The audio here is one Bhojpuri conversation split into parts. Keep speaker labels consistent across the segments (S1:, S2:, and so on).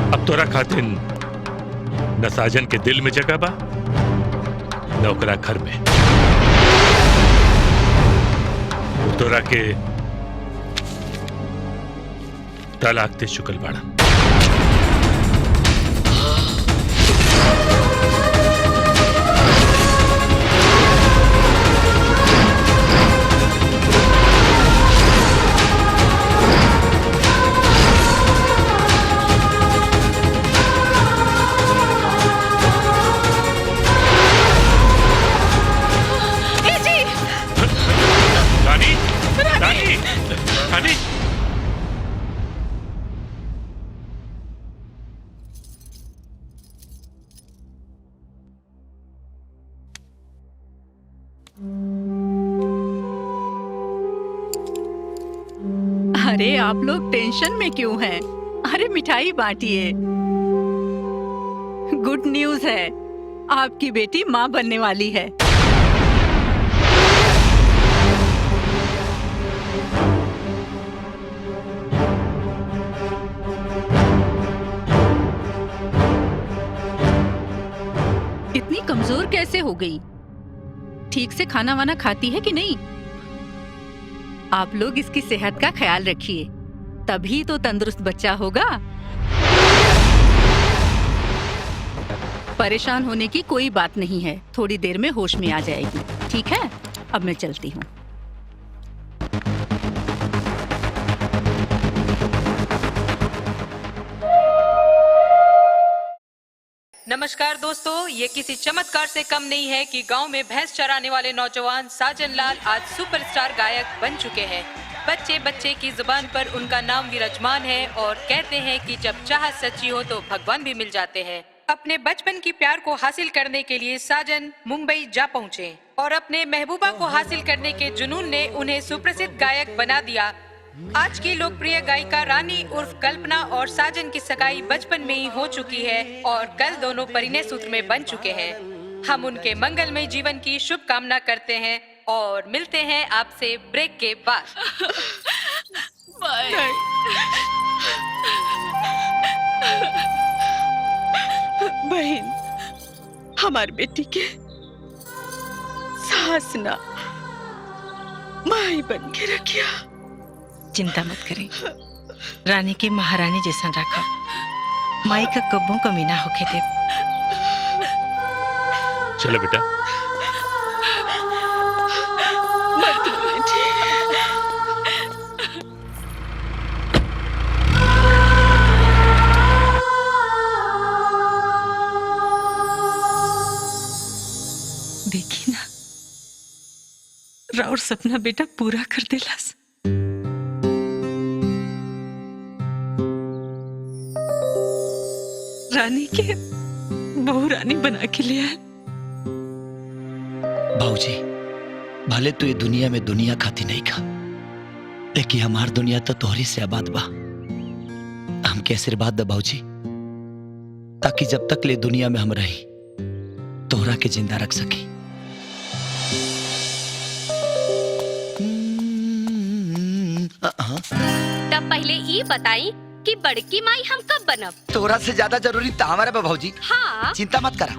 S1: अब तोरा खातिन न साजन के दिल में जगह बा न ओकरा घर में। तोरा के तलाक दे चुकल बाड़ा।
S2: अरे आप लोग टेंशन में क्यों हैं? अरे मिठाई बांटिए। गुड न्यूज़ है, आपकी बेटी माँ बनने वाली है। इतनी कमजोर कैसे हो गई? ठीक से खाना वाना खाती है कि नहीं? आप लोग इसकी सेहत का ख्याल रखिए, तभी तो तंदुरुस्त बच्चा होगा। परेशान होने की कोई बात नहीं है, थोड़ी देर में होश में आ जाएगी। ठीक है, अब मैं चलती हूँ।
S3: नमस्कार दोस्तों, ये किसी चमत्कार से कम नहीं है कि गांव में भैंस चराने वाले नौजवान साजन लाल आज सुपरस्टार गायक बन चुके हैं। बच्चे बच्चे की जुबान पर उनका नाम विराजमान है और कहते हैं कि जब चाहत सच्ची हो तो भगवान भी मिल जाते हैं। अपने बचपन की प्यार को हासिल करने के लिए साजन मुंबई जा पहुँचे और अपने महबूबा को हासिल करने के जुनून ने उन्हें सुप्रसिद्ध गायक बना दिया। आज की लोकप्रिय गायिका रानी उर्फ कल्पना और साजन की सगाई बचपन में ही हो चुकी है और कल दोनों परिणय सूत्र में बन चुके हैं। हम उनके मंगलमय जीवन की शुभकामना करते हैं और मिलते हैं आपसे ब्रेक के बाद।
S4: बहन, हमारी बेटी के सास ना माई बन के रखिया।
S5: चिंता मत करें, रानी की महारानी जैसा रखा, माई का कब्बों कमी ना होके दे।
S1: चलो बेटा।
S5: देखी ना, राउर सपना बेटा पूरा कर देलास। रानी के बहू रानी बना के लिया है।
S6: बाबूजी, भले तू ये दुनिया में दुनिया खाती नहीं खा, लेकिन हमार दुनिया तो तोहरी से आबाद बा। हमके आशीर्वाद दे बाबूजी, ताकि जब तक ले दुनिया में हम रही तोहरा के जिंदा रख सकी।
S7: तब पहले ये बताई कि बड़की माई हम कब बनब?
S6: तोरा से ज्यादा जरूरी तो हमारा बा भाऊजी।
S7: हाँ।
S6: चिंता मत करा,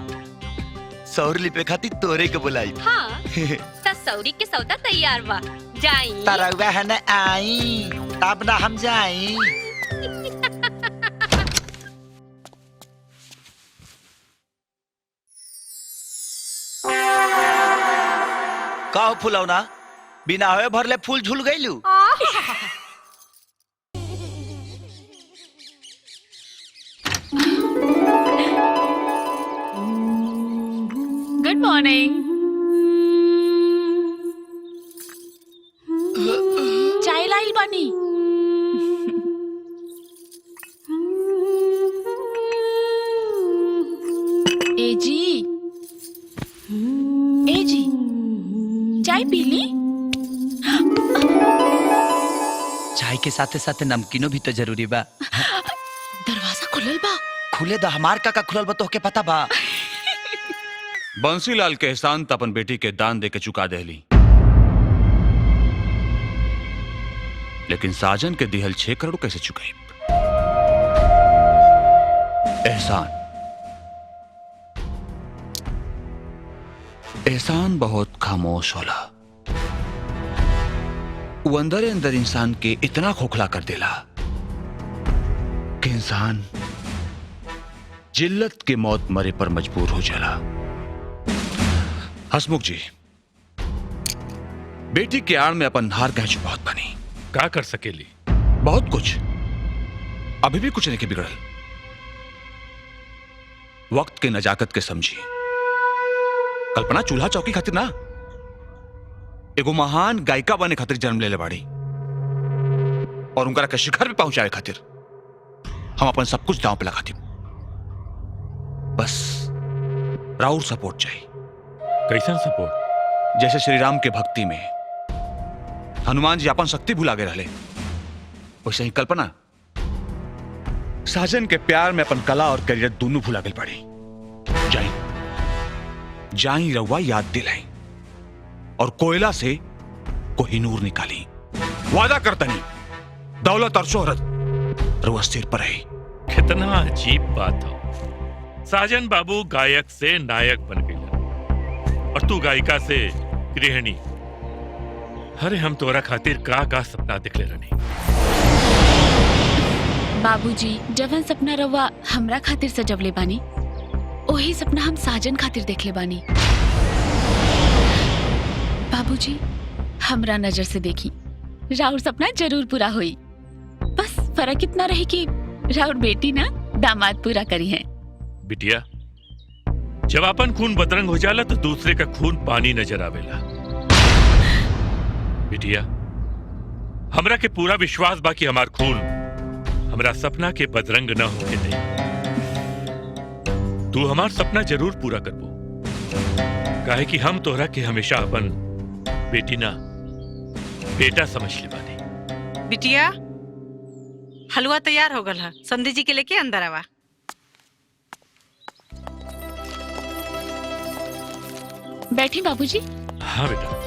S6: सौर लिपे खाती तोरे के बुलाई।
S7: हाँ। त सौरी के सौदा तैयार बा, जाई।
S6: तरौआ है न आई, तब ना हम जाई। काहो फुलौना, बिना होए भरले फूल झूल गईलू।
S7: Good morning. चाय लाइल बानी। ए जी, चाय पी ली?
S6: चाय के साथे साथे नमकीनो भी तो जरूरी बा।
S7: दरवाजा खुलल बा।
S6: खुले दा, हमार का खुलल बा तोहके पता बा।
S8: बंसीलाल के एहसान त अपन बेटी के दान दे के चुका देली, लेकिन साजन के दिहल 6 करोड़ कैसे चुकाई? एहसान। एहसान बहुत खामोश होला, वो अंदर अंदर इंसान के इतना खोखला कर देला कि इंसान जिल्लत के मौत मरे पर मजबूर हो जाला। हसमुख जी, बेटी के आड़ में अपन हार कह बहुत बनी।
S1: का कर सकेली?
S8: बहुत कुछ, अभी भी कुछ नहीं के बिगड़ल। वक्त के नजाकत के समझी। कल्पना चूल्हा चौकी खातिर ना, एगो महान गायिका बने खातिर जन्म ले बाड़ी, और उनका के शिखर पे पहुंचाए खातिर हम अपन सब कुछ दांव पे लगा दी। बस राउर सपोर्ट चाहिए।
S1: कैसन सपोर्ट?
S8: जैसे श्री राम के भक्ति में हनुमान जी अपन शक्ति भुला गए रहले, वैसे ही कल्पना साजन के प्यार में अपन कला और करियर दोनों भुला गए पड़ी। जाई रउआ याद दिलाई और कोयला से कोहिनूर निकाली। वादा करता नहीं, दौलत और शोहरत रउआ सिर पर है।
S1: कितना अजीब बात हो। साजन बाबू गायक से नायक बन गई और तू गायिका से गृहिणी। अरे हम तोरा खातिर का सपना दिखले रहनी।
S9: बाबूजी, जवन सपना रवा हमरा खातिर सजवले बानी, ओही सपना हम साजन खातिर देखले बानी। बाबूजी, हमरा नजर से देखी, राउर सपना जरूर पूरा होई। बस फर्क इतना रहे कि राउर बेटी ना दामाद पूरा करी है।
S1: बिटिया, जब अपन खून बदरंग हो जाला तो दूसरे का खून पानी नजर आवेला। बिटिया, हमरा के पूरा विश्वास बा कि हमार खून हमरा सपना के बदरंग न होके दे। तू हमार सपना जरूर पूरा करबो, काहे कि हम तोहरा के हमेशा अपन बेटी ना बेटा समझ ले बानी।
S5: बिटिया, हलवा तैयार हो गल है, संधि जी के लेके अंदर आवा।
S9: बैठी बाबूजी।
S1: हाँ बेटा।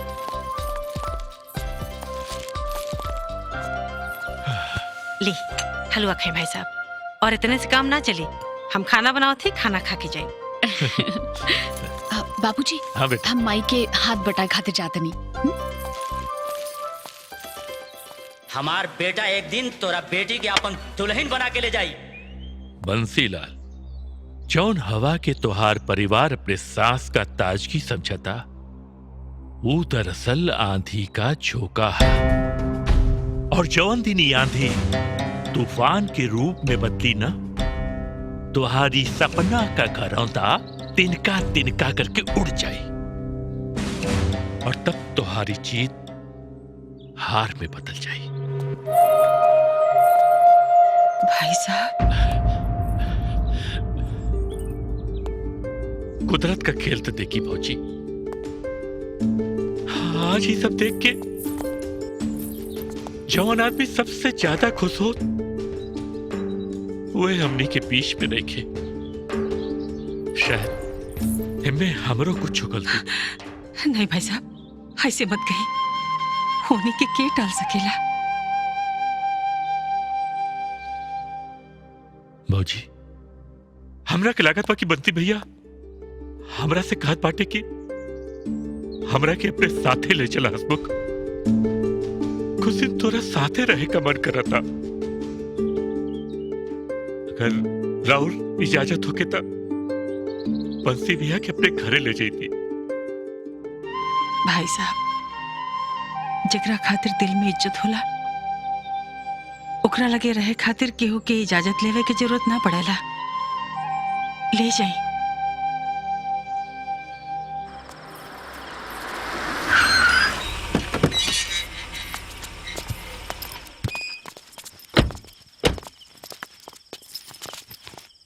S5: ली हलवा खाए भाई साहब, और इतने से काम ना चली। हम खाना बनाओ थे, खाना खा के जाए।
S9: बाबूजी,
S1: हाँ बेटा।
S9: हम माई के हाथ बटाए खातिर जाते नहीं।
S10: हमार बेटा एक दिन तोरा बेटी के अपन दुल्हन बना के ले जाई।
S1: बंसीलाल, जौन हवा के तोहार परिवार अपने सास का ताजगी समझता, वो दरअसल आंधी का झोंका है। और जौन दिन ये आंधी तूफान के रूप में बदली ना, तुम्हारी सपना का घरौंदा तिनका तिनका करके उड़ जाए, और तब तुम्हारी जीत हार में बदल जाए।
S5: भाई साहब,
S1: कुदरत का खेल तो देखी भौजी। आज ही सब देख के जवान आदमी सबसे ज्यादा खुश हो, वो हमने के बीच में नहीं खे। शायद इनमें हमरो कुछ गलती।
S5: नहीं भाई साहब, ऐसे मत कही। होने के टाल सकेला।
S1: भौजी, हमरा के लागत बा कि बंती भैया हमरा से कहत बाटे कि हमरा के अपने साथे ले चला। हसमुख, कुछ दिन तोरा साथे रहे का मन करता। अगर राहुल इजाजत होके तो बंसी भैया के अपने घरे ले जाती।
S5: भाई साहब, जकरा खातिर दिल में इज्जत होला, ओकरा लगे रहे खातिर केहू के इजाजत लेवे के जरूरत ना पड़ेला। ले जाई।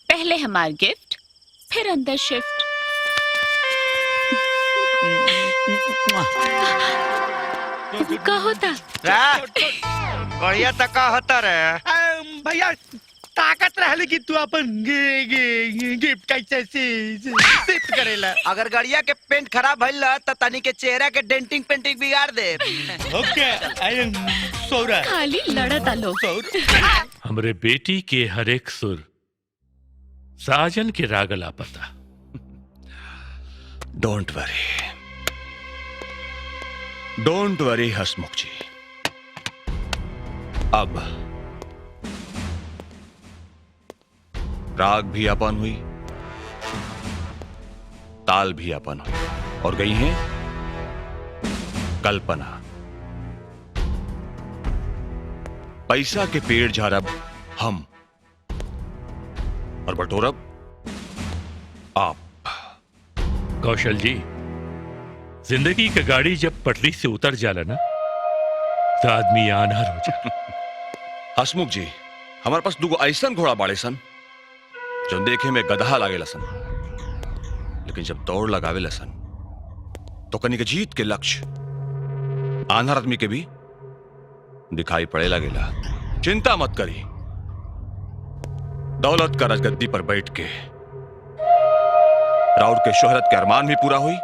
S9: पहले हमार गिफ्ट, फिर अंदर शिफ्ट। का होता?
S11: बढ़िया तका होता रे भैया। ताकत रहले कि तू अपन गिफ्ट कैसे शिफ्ट करेला। अगर गाड़िया के पेंट खराब भइल त तनी के चेहरा के डेंटिंग पेंटिंग बिगाड़ दे। ओके, आई एम सौरा।
S9: खाली लड़त आलो।
S1: हमरे बेटी के हर एक सुर साजन के रागला पता।
S8: डोंट वरी हसमुख जी। अब राग भी अपन हुई, ताल भी अपन हुई, और गई है कल्पना। पैसा के पेड़ झाड़ब हम और बटोरब आप।
S1: कौशल जी, जिंदगी का गाड़ी जब पटरी से उतर जाला ना तो आदमी आनार हो जाए।
S8: हसमुख जी, हमारे पास दुगो ऐसन घोड़ा बाड़े सन जो देखे में गधा लागे लसन, लेकिन जब दौड़ लगावे लसन तो कनी के जीत के लक्ष्य आंधर आदमी के भी दिखाई पड़े लगेला। चिंता मत करी, दौलत का राजगद्दी पर बैठ के राउर के शोहरत के अरमान भी पूरा हुई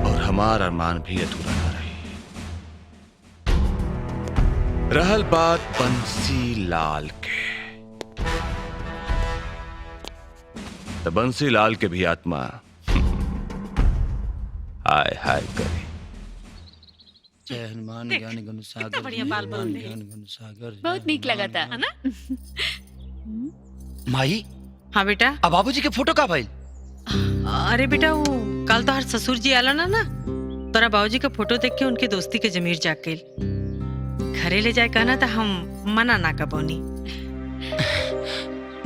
S8: और हमारा अरमान भी अधूरा ना रही। रहल बात बंसी लाल के, तो बंसी लाल के भी आत्मा हाय हाय करे।
S6: जय हनुमान ज्ञान गुण सागर।
S5: कितना बढ़िया बाल बन रहे।
S6: ज्ञान गुण सागर।
S9: बहुत नीक लगा था, है ना?
S6: माई,
S5: हाँ बेटा।
S6: अब बाबूजी के फोटो का भाई?
S5: अरे बेटा, वो कल तो हर ससुर जी आला ना तोरा बाबूजी का फोटो देख के उनके दोस्ती के जमीर जाग गई। घरे ले जाए कहना तो हम मना ना कर पानी।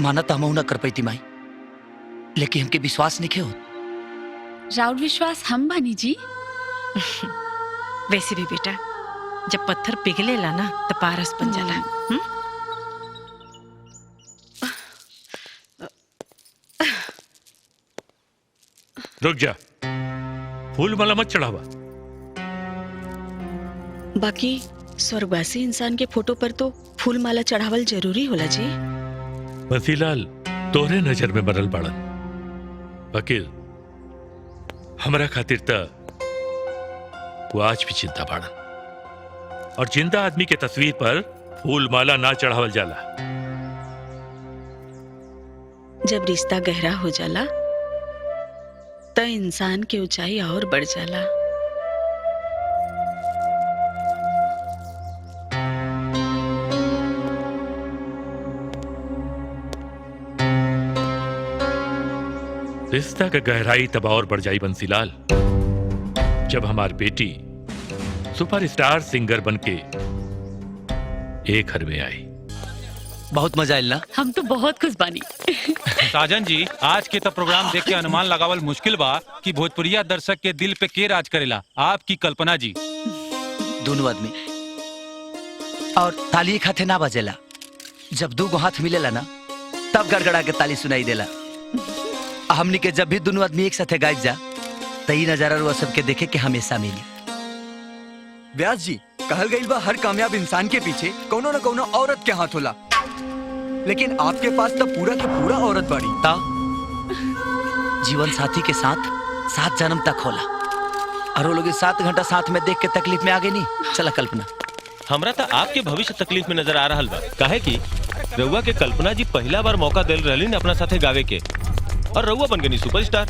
S6: माना तो हम ना कर पाई माई, लेकिन हमके विश्वास नहीं हो।
S9: राउर विश्वास हम बानी जी।
S5: वैसे भी बेटा, जब पत्थर पिघलेला ना तो पारस बन जाला।
S1: रुक जा, फूल माला मत चढ़ावा।
S4: बाकी स्वर्गवासी इंसान के फोटो पर तो फूल माला चढ़ावल जरूरी होला जी।
S1: बंसीलाल तोहरे नजर में मरल बाड़न, वकील हमरा खातिर त वो आज भी चिंता बाड़न। और जिंदा आदमी के तस्वीर पर फूल माला ना चढ़ावल जाला।
S4: जब रिश्ता गहरा हो जाला त इंसान की ऊंचाई और बढ़ जाला।
S1: रिश्ता का गहराई तब और बढ़ जाई बंसीलाल, जब हमारी बेटी सुपरस्टार सिंगर बनके एक घर में आई।
S6: बहुत मजा आयल ना?
S9: हम तो बहुत खुश बानी।
S12: साजन जी, आज के तो प्रोग्राम देख के अनुमान लगावल मुश्किल बा कि भोजपुरिया दर्शक के दिल पे के राज करेला, आपकी कल्पना जी।
S6: दोनों आदमी और ताली खाते ना बजेला। जब दो गो हाथ मिलेला ना तब गड़गड़ा के ताली सुनाई देला। हमनी के जब भी दोनों आदमी एक साथे गायब जा तो ये नजारा रुआ सबके देखे के हमेशा मिली।
S11: व्यास जी, कहल गई बा हर कामयाब इंसान के पीछे कोनो न कोनो औरत के हाथ होला, लेकिन आपके पास तो पूरा के पूरा औरत बाड़ी।
S6: ता जीवन साथी के साथ 7 जन्म तक होला, और वो लोग 7 घंटा साथ में देख के तकलीफ में आगे नहीं चला। कल्पना,
S13: हमरा तो आपके भविष्य तकलीफ में नजर आ रहा बा, काहे कि रउआ के कल्पना जी पहला बार मौका दिल रहली न अपना साथे गावे के, और रउआ बन गई सुपरस्टार।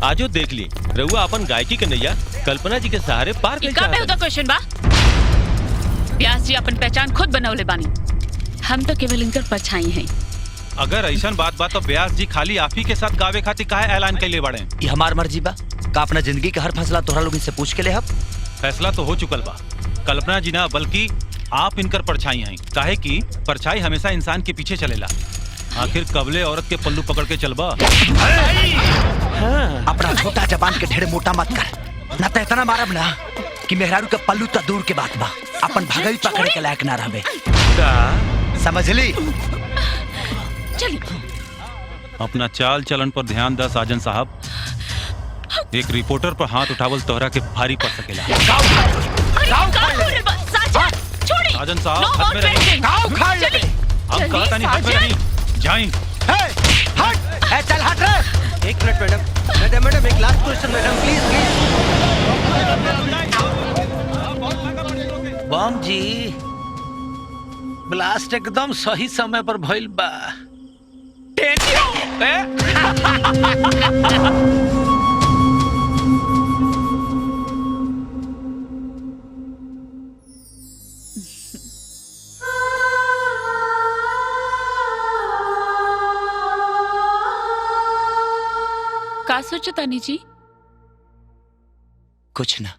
S13: आजो देख ली रउआ अपन गायकी के नैया कल्पना जी के सहारे पार कर
S9: का क्वेश्चन बा। व्यास जी अपन पहचान खुद बनौले बानी, हम तो केवल इनकर परछाई हैं।
S12: अगर ऐसा बात तो व्यास जी खाली आप ही के साथ गावे खातिर काहे ऐलान कैले बाड़े?
S6: ये हमार मर्जी बा का अपना जिंदगी का हर फैसला तोहरा लोग से पूछ के ले। हम
S12: फैसला तो हो चुकल बा, कल्पना जी ना बल्कि आप इनकर परछाई हैं, काहे कि परछाई हमेशा इंसान के पीछे चलेला। आखिर कबले औरत के पल्लू पकड़ के चलबा।
S6: अपना छोटा जबान के ढेर मोटा मत कर, ना तो इतना मारब ना कि मेहरारू के पल्लू तो दूर के बात बा, अपन भगई पकड़े के लायक ना रहबे। समझ ली?
S9: चली।
S12: अपना चाल चलन पर ध्यान दा साजन साहब। एक रिपोर्टर पर हाथ उठावल तोहरा के भारी पड़ सकेला। साजन साहब हाथ में रही। हम कहता नहीं हाथ में रही। जाएं।
S11: चल हट रे। एक मिनट मैडम, मैडम एक last question madam, please please.
S14: Bomb जी, ब्लास्ट एकदम सही समय पर भइल बा।
S9: का सोचो तानी जी?
S6: कुछ ना।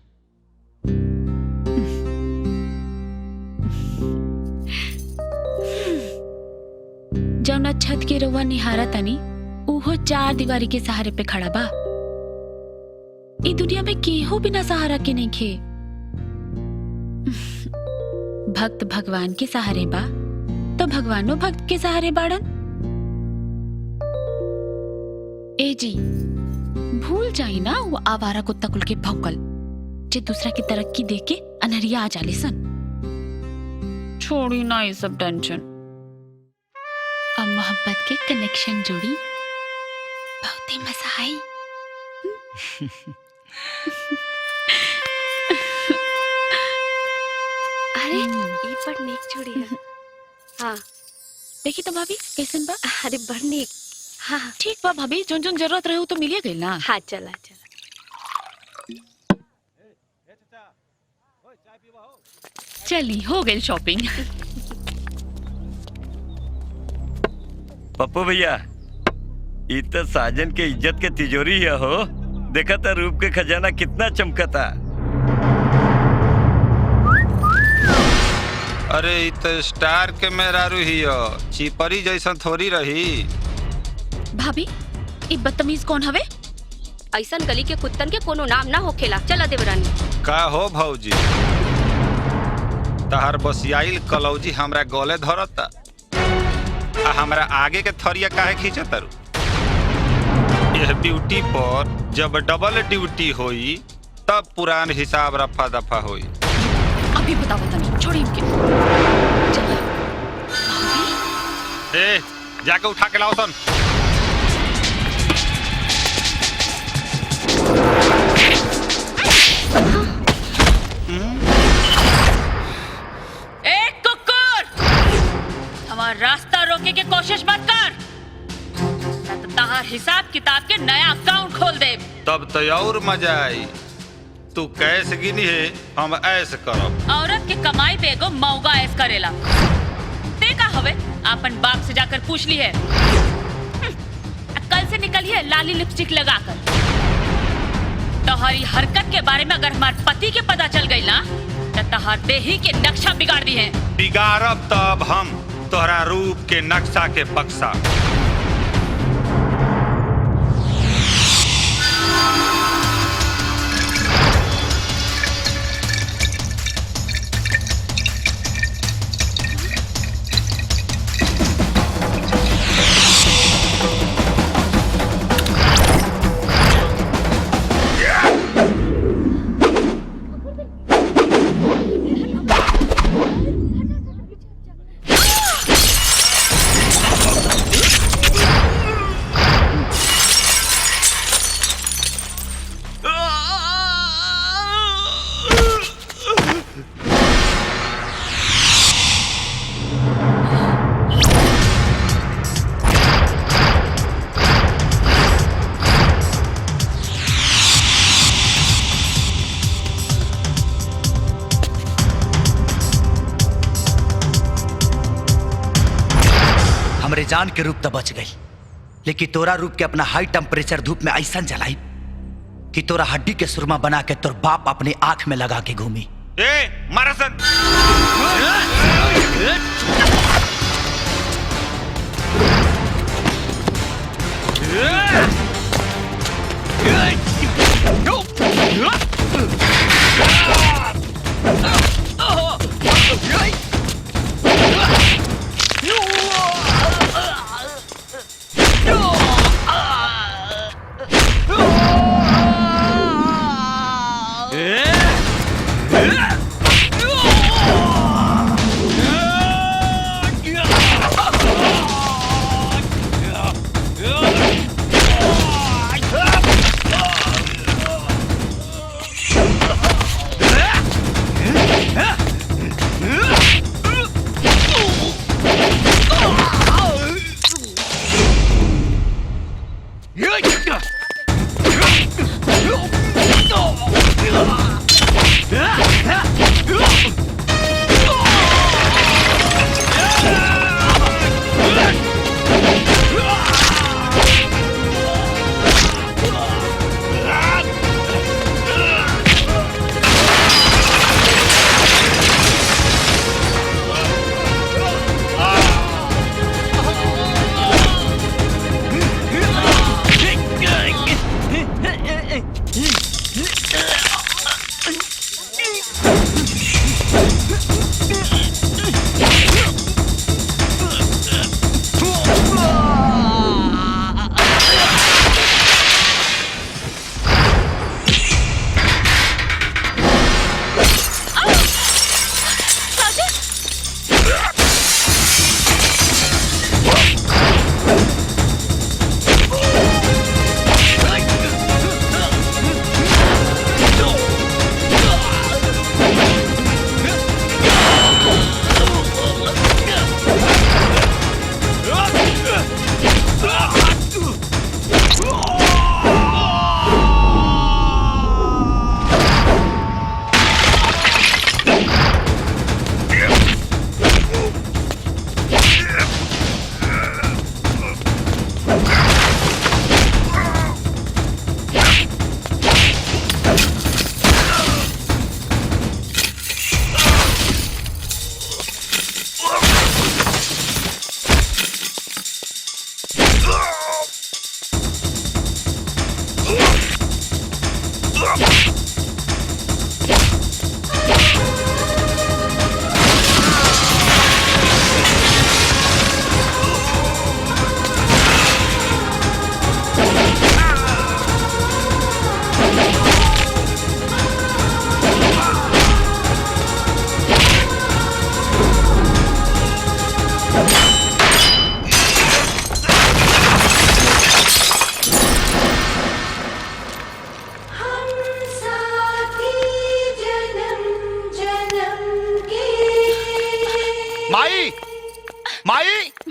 S9: जौना छत के रउआ निहारा तनी उहो 4 दीवारी के सहारे पे खड़ा बा। ई दुनिया में केहू बिना सहारा के नहीं खे। भक्त भगवान के सहारे बा तो भगवानो भक्त के सहारे बाड़न। ए जी भूल जाई ना वो आवारा कुत्ता कुल के भौकल जे दूसरा की तरक्की देख के अनहरिया आ जाले सन। छोड़ी ना ये सब टेंशन। अब मोहब्बत के कनेक्शन जोड़ी बहुत ही मजा आई।
S7: अरे ये पर नेक जोड़ी है। हाँ
S9: देखी तो भाभी कैसन बा?
S7: अरे बड़ नेक। हाँ
S9: ठीक बा भाभी, जोन जोन जरूरत रहे तो मिलिए गई ना।
S7: हाँ चला चला।
S9: चली हो गई शॉपिंग।
S11: पप्पू भैया ये तो साजन के इज्जत के तिजोरी है हो। देखा था रूप के खजाना कितना चमकता।
S14: अरे ये तो स्टार के मेहरारू ही हो, चिपरी जैसा थोड़ी रही।
S9: भाभी ये बदतमीज कौन हवे?
S7: ऐसन गली के कुत्तन के कोनो नाम ना होखेला। चला देवरानी।
S14: का हो भौजी, तहार बसियाइल कलौजी हमरा गले धरता आ हमरा आगे के थरिया काहे खींचतारू? यह ड्यूटी पर जब डबल ड्यूटी होई तब पुरान हिसाब रफा दफा होई।
S9: अभी बताओ तनी, छोड़ी इनके।
S14: ए जाके उठा के लाओ सन।
S5: एक कुकुर हमारा रास्ता रोके के कोशिश मत कर, न तो तहार हिसाब किताब के नया अकाउंट खोल दे।
S14: तब तो और मजा आई। तू कैसे गिनी है हम ऐसे करब।
S5: औरत के कमाई पे एगो मौगा ऐस करेला। देखा हवे अपन बाप से जाकर पूछ ली है। कल से निकली है लाली लिपस्टिक लगाकर। तोहरी हरकत के बारे में अगर हमारे पति के पता चल गई ना तो तहार देही के नक्शा बिगाड़ दी है।
S14: बिगाड़ब तब हम तोहरा रूप के नक्शा के बक्सा।
S6: हमरे जान के रूप तो बच गई, लेकिन तोरा रूप के अपना हाई टेम्परेचर धूप में ऐसा जलाई कि तोरा हड्डी के सुरमा बना के तोर बाप अपने आंख में लगा के घूमी।
S14: ए मारसन।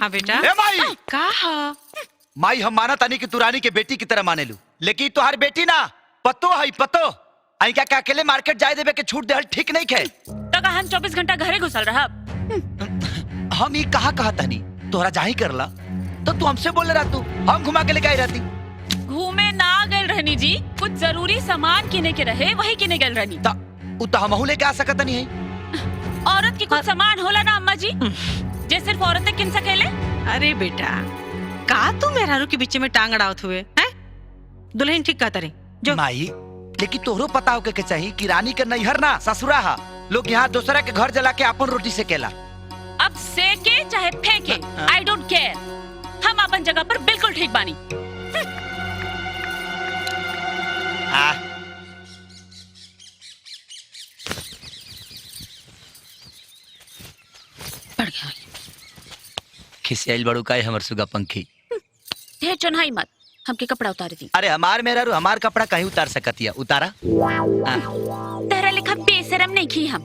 S5: हाँ बेटा।
S6: ए माई
S5: का हा?
S6: माई हम माना तानी कि तू रानी के बेटी की तरह माने लू, लेकिन तुम्हारी बेटी ना पतो है पतो। आई क्या अकेले मार्केट जाए देवे के छूट दे ठीक नहीं खे।
S9: तो का हम 24 घंटा घरे घुसल रहा।
S6: हम ये कहा तानी तोहरा जाही करला तो तू हमसे बोले रहा, तू हम घुमा के लेके आई रहती।
S9: घूमे ना गल रहनी जी, कुछ जरूरी सामान किने के रहे वही किने गल रहनी।
S6: ता हमहू लेके आ सकत नहीं है।
S9: औरत की कुछ सामान होला ना अम्मा जी, जे सिर्फ औरतें किन सकेले।
S5: अरे बेटा का तू मेहरारू के बीच में टांग अड़ावत हुए हैं? दुल्हन ठीक कहता रही जो
S6: माई, लेकिन तोहरो पता होके के चाहिए कि रानी के नैहर ना ससुरा हा। लोग यहाँ दूसरा के घर जला के अपन रोटी से केला।
S9: अब सेके चाहे फेंके, आई डोंट केयर, हम अपन जगह पर बिल्कुल ठीक बानी।
S6: खिसियाइल बड़ू का हमर सुगा पंखी।
S9: ढेर चुनाई मत, हमके कपड़ा उतार दी।
S6: अरे हमार मेरा रू हमार कपड़ा कहीं उतार सकतिया, उतारा।
S9: तेरा लिखा बेशरम नहीं की हम।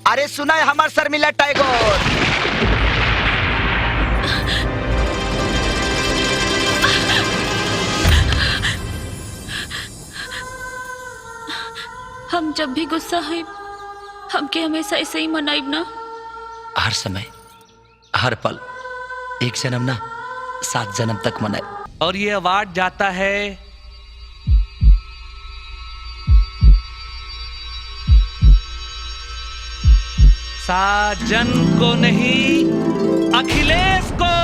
S6: अरे सुना है हमार शर्मिला टैगोर।
S9: हम जब भी गुस्सा है हमके हमेशा ऐसे ही मनाइब ना।
S6: हर समय हर पल एक जन्म ना 7 जन्म तक मनाए।
S15: और ये अवार्ड जाता है साजन को नहीं, अखिलेश को।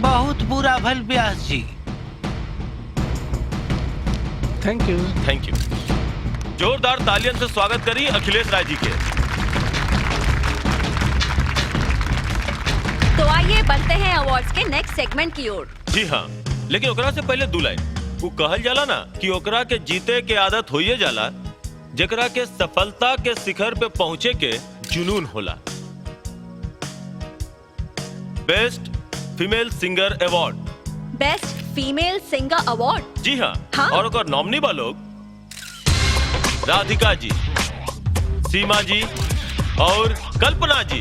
S16: बहुत बुरा भल व्यास जी।
S13: Thank you. Thank you. जोरदार तालियों से स्वागत करिए अखिलेश राय जी के।
S7: तो आइए बढ़ते हैं अवार्ड्स के नेक्स्ट सेगमेंट की ओर।
S13: जी हाँ, लेकिन ओकरा से पहले 2 लाइन। वो कहल जाला ना कि ओकरा के जीते के आदत होइए जाला, जेकरा के सफलता के शिखर पे पहुंचे के जुनून होला। Best female singer award.
S7: Best female singer award.
S13: जी हाँ, और ओकर नॉमिनी बा लोग राधिका जी, सीमा जी और कल्पना जी।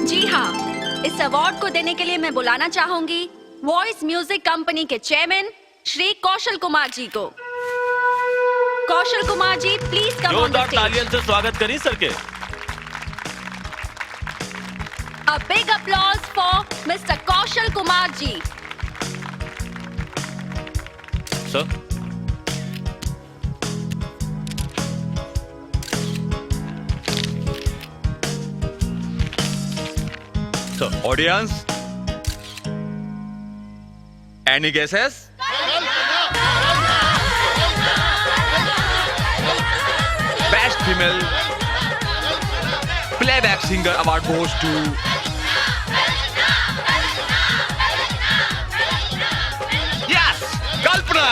S7: जी हाँ, इस अवार्ड को देने के लिए मैं बुलाना चाहूंगी वॉइस म्यूजिक कंपनी के चेयरमैन श्री कौशल कुमार जी को। Kaushal Kumar ji please come on द
S13: जोरदार
S7: स्टेज।
S13: तालियों से स्वागत करिए सर के।
S7: A big applause for Mr. Kaushal Kumar ji.
S13: Sir.
S8: So, audience, any guesses? Best female playback singer award goes to कल्पना।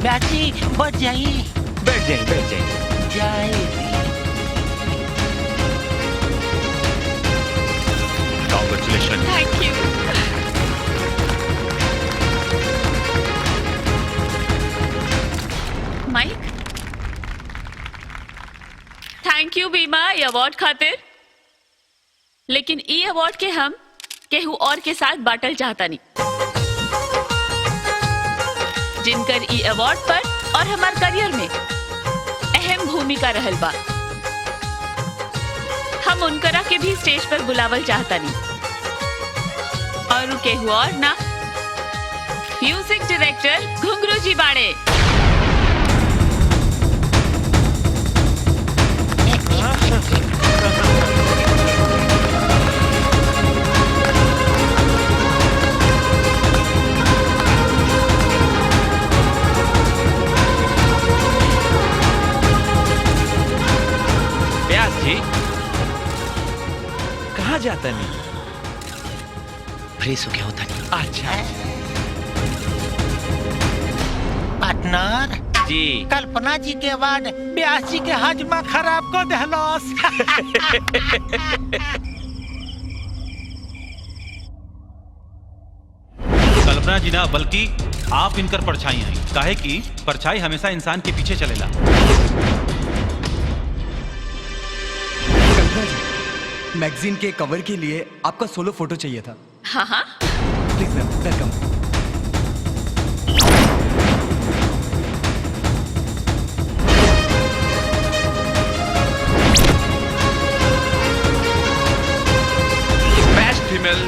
S16: ब्याची बच जाइए।
S8: बैठ जाइए।
S13: Congratulations.
S9: Thank you. Mike, thank you बीमा ये अवार्ड खातिर, लेकिन ई अवार्ड के हम केहू और के साथ बाटल चाहता नहीं, जिनकर ई अवार्ड पर और हमार करियर में अहम भूमिका रहल बा। हम उनकरा के भी स्टेज पर बुलावल चाहता नहीं, और केहू और ना, म्यूजिक डायरेक्टर घुंघरू जी बाड़े।
S15: व्यास जी कहाँ जाता नहीं?
S6: फ्रेश हो गया होता नहीं।
S15: अच्छा।
S16: पार्टनर
S13: जी
S16: कल्पना जी के बाद व्यास जी के हजमा खराब को दहलोस।
S12: कल्पना जी ना बल्कि आप इनकर परछाई हैं। काहे कि परछाई हमेशा इंसान के पीछे चलेला।
S17: कल्पना जी, मैगजीन के कवर के लिए आपका सोलो फोटो चाहिए था।
S9: हाँ हाँ
S17: please ma'am, welcome.
S8: Best female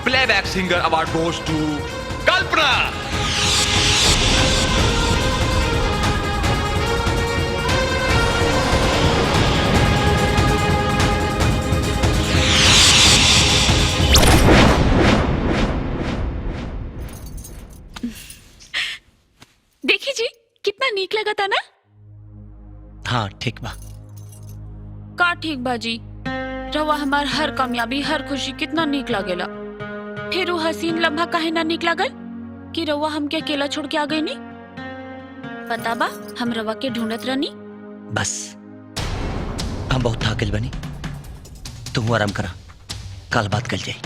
S8: playback singer award goes to Kalpana.
S9: देखी जी कितना नीक लगा था ना।
S6: हाँ ठीक बा।
S9: का ठीक बाजी, रवा हमार हर कामयाबी हर खुशी कितना नीक लागेला। फिर वो हसीन लम्हा काहे ना नीक लागल कि रवा हमके अकेला छोड़ के आ गई नी। पता बा हम रवा के ढूंढत रहनी।
S6: बस हम बहुत थाकल बनी, तुम आराम करा, कल बात कर जाए।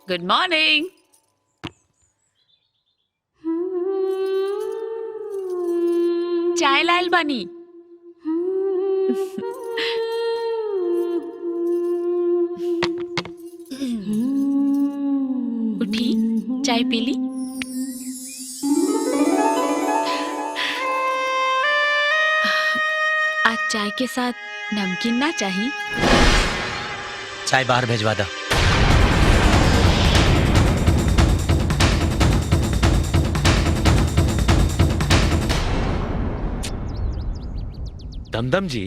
S9: Good morning. चाय लाल बानी। उठी चाय पी ली। आज चाय के साथ नमकीन ना चाहिए?
S6: चाय बाहर भेजवा दो।
S14: दमदम जी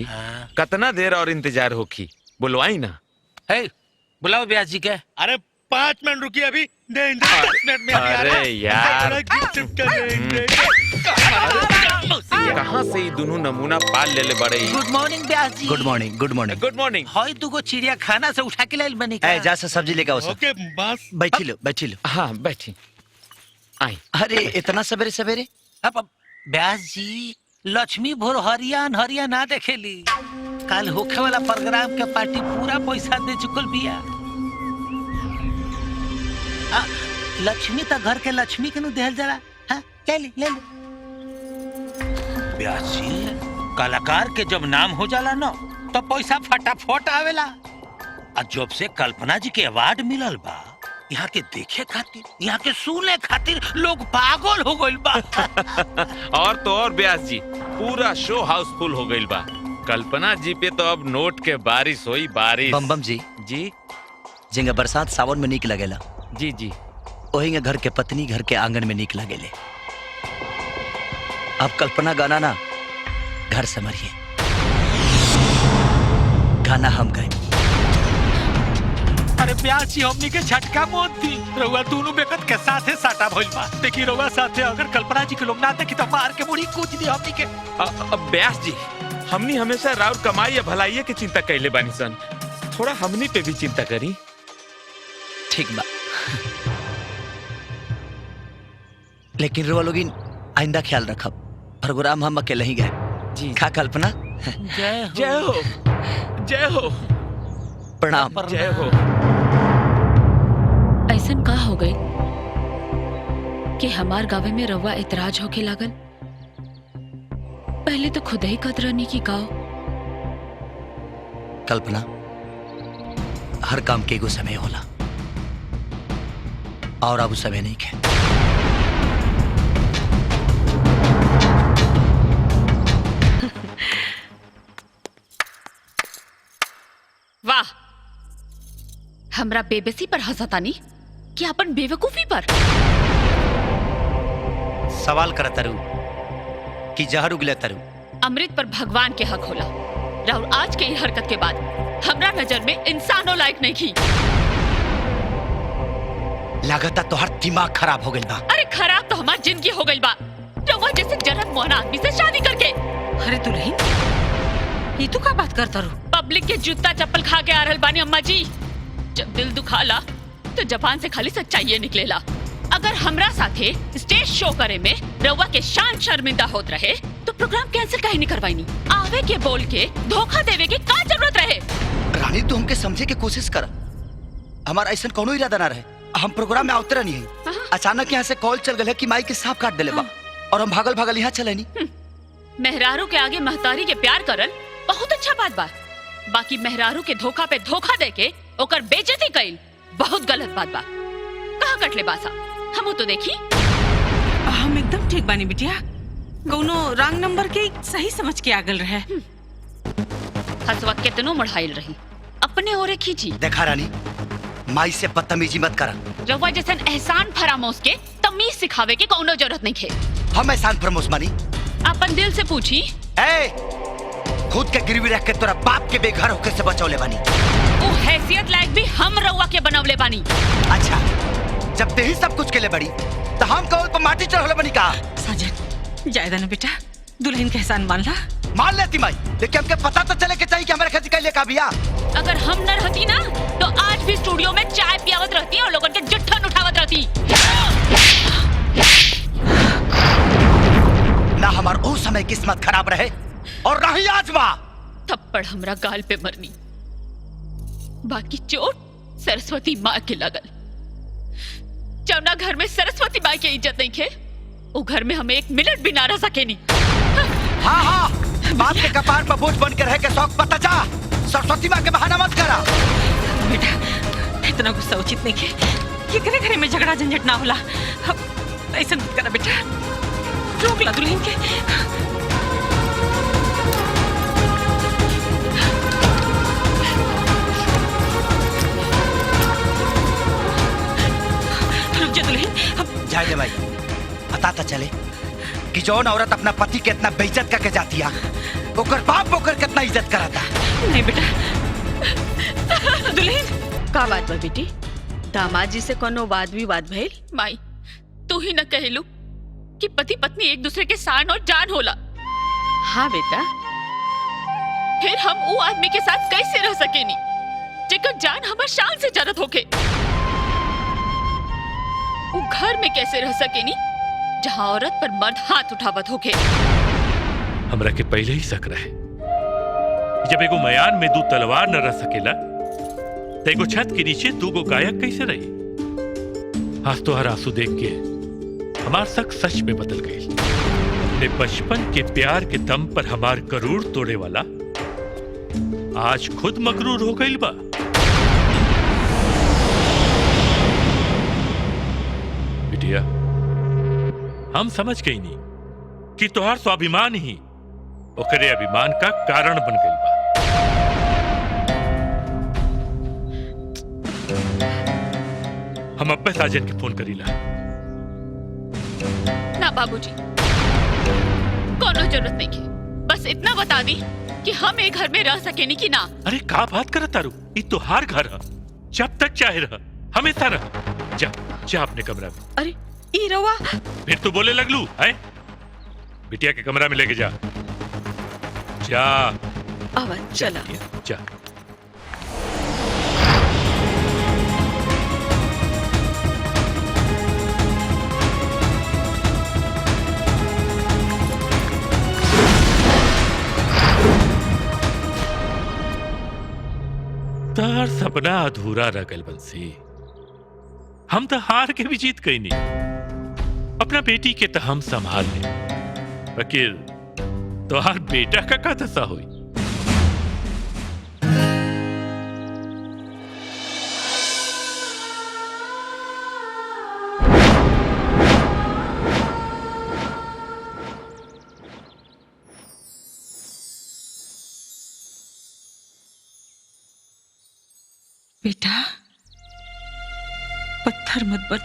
S14: कितना देर और इंतजार होखी, बुलवाई ना।
S16: बुलाओ व्यास जी के।
S11: अरे 5 मिनट रुकिए, अभी 10 मिनट में
S14: अरे यार कहाँ से ये दोनों नमूना पाल ले ले बड़े।
S16: गुड मॉर्निंग व्यास जी।
S6: Good morning, good morning.
S14: Good morning.
S16: हई तू को चिड़िया खाना से उठा के लाइल बनी
S6: ए जा से सब्जी लेके आओ सर।
S11: ओके बस
S6: बैठी लो, बैठी लो।
S14: हाँ बैठी। आई।
S6: अरे इतना सवेरे सवेरे।
S16: अब व्यास जी लक्ष्मी भोर हरियान हरिया ना देखेली। कल होखे वाला प्रोग्राम के पार्टी पूरा पैसा दे चुकल बिया। लक्ष्मी तो घर के लक्ष्मी के नु देहल जरा। हाँ ले ले ले ले। व्यास जी कलाकार के जब नाम हो जाला ना तो पैसा फटाफट आवेला। और जब से कल्पना जी के अवार्ड मिलल बा, यहाँ के देखे खातिर, यहाँ के सुने खातिर लोग पागल हो गइल बा।
S14: और तो और व्यास जी पूरा शो हाउसफुल हो गइल बा। कल्पना जी पे तो अब नोट के बारिश हुई, बारिश।
S6: बम बम जी
S14: जी
S6: जिंगा बरसात सावन में नीक लगेला।
S14: जी जी
S6: वही घर के पत्नी घर के आंगन में नीक लगेले। अब कल्पना गाना ना घर से मरिए, गाना हम गए।
S16: अरे व्यास जी हमनी के झटका मौत दी। रउआ दोनों बेकत के साथे साटा भइल बा। देखी रउआ साथे अगर कल्पना जी के लोग ना देखी तो मार के मुड़ी कूच दी हमनी के।
S14: अब व्यास जी हमनी हमेशा राउर कमाई या भलाई की चिंता कैले बानी सन, थोड़ा हमनी पे भी चिंता करी।
S6: ठीक बा, लेकिन रुआ लोगिन आइंदा ख्याल रखब। प्रोग्राम हम अकेले ही गए जी। खा कल्पना।
S16: जय हो,
S14: जय हो, जय हो।
S6: प्रणाम।
S14: जय हो।
S9: ऐसन का हो गई कि हमार गावे में रवा इतराज होके लागल। पहले तो खुद ही कतरानी की गाओ।
S6: कल्पना हर काम के एगो समय होला और अब समय नहीं है।
S9: वाह, हमरा बेबसी पर हंसतानी कि अपन बेवकूफी पर।
S6: सवाल करत तारू कि जहर उगले तारू।
S9: अमृत पर भगवान के हक होला। राहुल आज के ही हरकत के बाद हमरा नजर में इंसानों लायक नहीं की।
S6: लागता तोहर दिमाग खराब हो गइल बा।
S9: अरे खराब तो हमार जिंदगी हो गई बा, रउआ जैसे जन्म मोहना आदमी से शादी करके।
S5: अरे दुल्हन ये तू का बात करता रू?
S9: पब्लिक के जूता चप्पल खा के आ रहल बानी अम्मा जी। जब दिल दुखाला तो जबान से खाली सच्चाई निकलेला। अगर हमरा साथे स्टेज शो करे में रउआ के शान शर्मिंदा होत रहे तो प्रोग्राम कैंसिल काहे नहीं करवाईनी? आवे के बोल के धोखा देवे के का जरूरत रहे?
S6: रानी तू हमके समझे के कोशिश कर। हमारा ऐसा कोनो इरादा ना रहे। हम प्रोग्राम में आवते नहीं है। अचानक यहाँ से कॉल चल गए कि माई के सांप काट देले बा और हम भागल भागल यहाँ चले नहीं।
S9: मेहरारू के आगे महतारी के प्यार करल बहुत अच्छा बात बा, बाकी मेहरारू के धोखा पे धोखा दे के ओकर बेइज्जती कइल बहुत गलत बात बा। कहाँ कटले बासा हम तो देखी।
S5: हम एकदम ठीक बानी बिटिया, कौनो रंग नंबर के सही समझ के आगल रहे।
S9: हसवा कितनो मढ़ाइल रही अपने ओरे खींची।
S6: देखा रानी माई से बदतमीजी मत कर।
S9: रउआ जैसन एहसान फरामोश के तमीज सिखावे के कौनो जरूरत नहीं है।
S6: हम एहसान फरामोश मानी?
S9: अपन दिल से पूछी।
S6: खुद के गिरवी रख के तोरा बाप के बेघर होके से बचौले बानी।
S9: वो हैसियत लायक भी हम रउआ के बनवले बानी।
S6: अच्छा जब ते ही सब कुछ के ले बड़ी तो हम कौल पर माटी चढ़ले बनी का?
S5: साजन जायदा ना बेटा, दुल्हन के एहसान मान ला।
S6: मान लेती माई, लेकिन हमके पता तो चले के चाहिए कि हमारे खर्च के लिए का बिया।
S9: अगर हम न रहती ना तो आज भी स्टूडियो में चाय पियावत रहती और लोगों के जुट्ठन उठावत रहती।
S6: ना हमार उस समय किस्मत खराब रहे और ना ही आज बा।
S9: थप्पड़ हमरा गाल पे मरनी, बाकी चोट सरस्वती माँ के लगल। जौना घर में सरस्वती माँ की इज्जत नहीं खे वो घर में हमें एक मिनट भी ना रह सके नहीं।
S6: हाँ हाँ बाप के कपार पर बोझ बन के रह के शौक पता जा। सरस्वती माँ के बहाना मत करा।
S5: बेटा इतना गुस्सा उचित नहीं है। ये घरे घरे में झगड़ा झंझट ना होला। ऐसा मत करा बेटा, रोक ला दुल्हन के। रुक जा दुल्हन।
S6: जाए दे भाई, पता तो चले कि जौन औरत अपना पति के इतना बेइज्जत करके जाती है ओकर बाप ओकर कितना इज्जत कराता।
S5: नहीं बेटा। दुल्हन
S4: का बात बा बेटी? दामाद जी से कोनो वाद विवाद भइल?
S9: माई तू ही न कहलू कि पति पत्नी एक दूसरे के शान और जान होला।
S4: हाँ बेटा।
S9: फिर हम वो आदमी के साथ कैसे रह सकेनी जेकर जान हमार शान से जरूरत होके? वो घर में कैसे रह सकेनी जहाँ औरत पर मर्द हाथ उठावत होके?
S1: हमरा के पहले ही शक रहे। जब एगो मयान में दो तलवार न रह सकेला तो एगो छत के नीचे दो गो गायक कैसे रही? आज तो हर आंसू देख के हमार शक सच में बदल गई। अपने बचपन के प्यार के दम पर हमार करूर तोड़े वाला आज खुद मगरूर हो गई बा। बिटिया हम समझ गई नहीं कि तोहार स्वाभिमान ही ओकरे अभिमान का कारण बन गई बा। हम अब्बे साजन के फोन करीला।
S9: ना बाबूजी कोनो जरूरत नहीं है, बस इतना बता दी कि हम एक घर में रह सकेनी कि ना।
S1: अरे का बात करत तारू, ये तोहार घर है, जब तक चाहे रह, हमेशा रह। जा जा अपने कमरा में।
S4: अरे ई रवा
S1: फिर तू बोले लगलू है? बिटिया के कमरा में लेके जा। जा
S4: आवा चला।
S1: जा। तार सपना अधूरा रह गल बंसी। हम तो हार के भी जीत गई नहीं। अपना बेटी के तो हम संभाल ले, वकील तो हर बेटा का दशा हुई।
S5: बेटा पत्थर मत बन,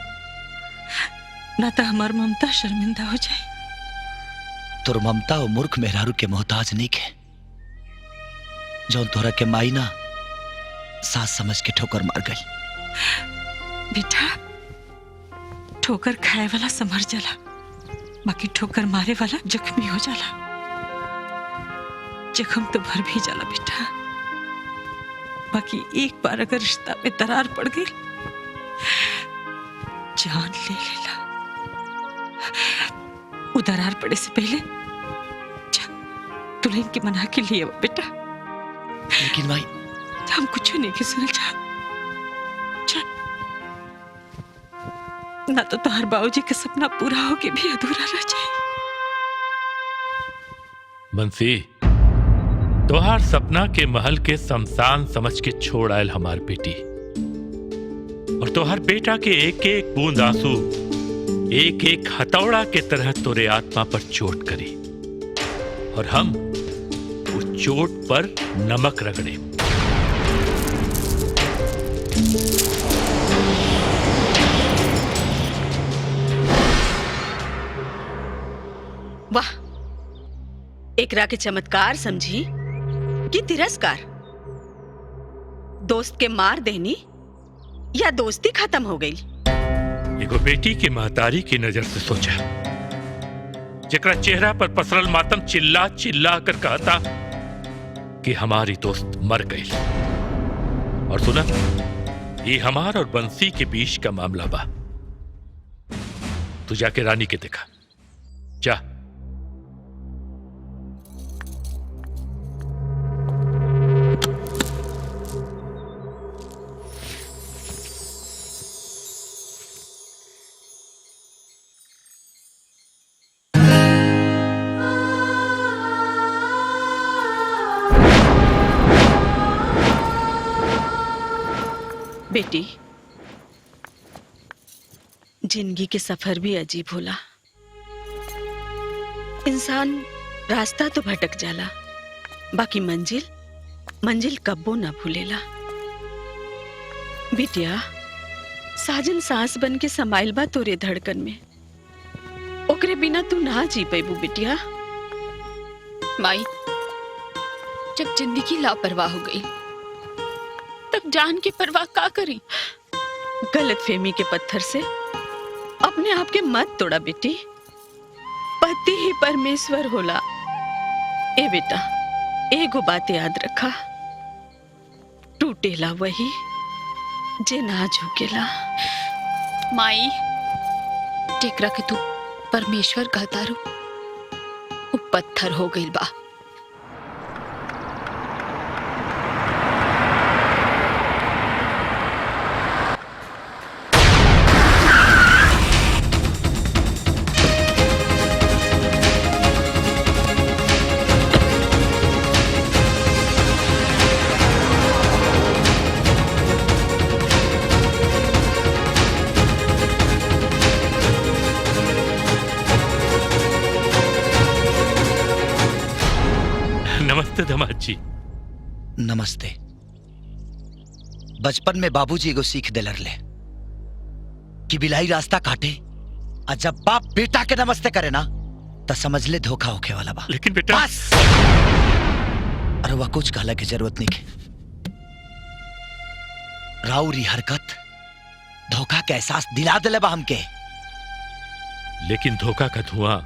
S5: ना तो हमार ममता शर्मिंदा हो जाए।
S6: तुर ममता और मूर्ख मेहरारू के मोहताज नहीं के। जो तोरा के माई ना सास समझ के ठोकर मार गई।
S5: बेटा, ठोकर खाए वाला समर जाला, बाकी ठोकर मारे वाला जख्मी हो जाला। जख्म तो भर भी जाला बेटा, बाकी एक बार अगर रिश्ता में दरार पड़ गई, जान ले लेला। वो दरार पड़े से पहले दुल्हन की मना के लिए बेटा।
S6: लेकिन भाई
S5: हम कुछ नहीं के सुन ना तो तुम्हारे बाबूजी का सपना पूरा होके भी अधूरा रह जाए।
S1: बंसी, तोहार सपना के महल के शमशान समझ के छोड़ आयल हमार बेटी, और तोहार बेटा के एक एक बूंद आंसू एक एक हथौड़ा के तरह तोरे आत्मा पर चोट करी, और हम उस चोट पर नमक रगड़े।
S4: वाह, एकरा के चमत्कार समझी कि तिरस्कार? दोस्त के मार देनी या दोस्ती खत्म हो गई?
S1: एगो बेटी के महतारी की नजर से सोचा, जेकरा चेहरा पर पसरल मातम चिल्ला चिल्ला कर कहता कि हमारी दोस्त मर गई। और सुना, ये हमार और बंसी के बीच का मामला बा। तू जाके रानी के देखा जा।
S4: बेटी, जिंदगी के सफर भी अजीब होला। इंसान रास्ता तो भटक जाला, बाकी मंजिल कब्बो ना भूलेला। बिटिया, साजन सांस बन के समाइल बा तोरे धड़कन में, ओकरे बिना तू ना जी पैबू बिटिया।
S9: माई, जब जिंदगी लापरवाह हो गई तब जान की परवाह का करी?
S4: गलतफहमी के पत्थर से अपने आप के मत तोड़ा बेटी, पति ही परमेश्वर होला। ए बेटा, एगो बात याद रखा, टूटेला वही जे ना झुकेला।
S9: माई, टेकरा के तू परमेश्वर कहता रू, वो पत्थर हो गई बा।
S1: नमस्ते दामाद जी।
S6: नमस्ते। बचपन में बाबूजी को सीख दे लड़ले कि बिलाई रास्ता काटे, और जब बाप बेटा के नमस्ते करे ना तो समझ ले धोखा होके वाला बा।
S1: लेकिन बेटा
S6: बस, अरे वह कुछ कहला की जरूरत नहीं के। राउरी हरकत धोखा का एहसास दिला दिले बा हमके।
S1: लेकिन धोखा का धुआं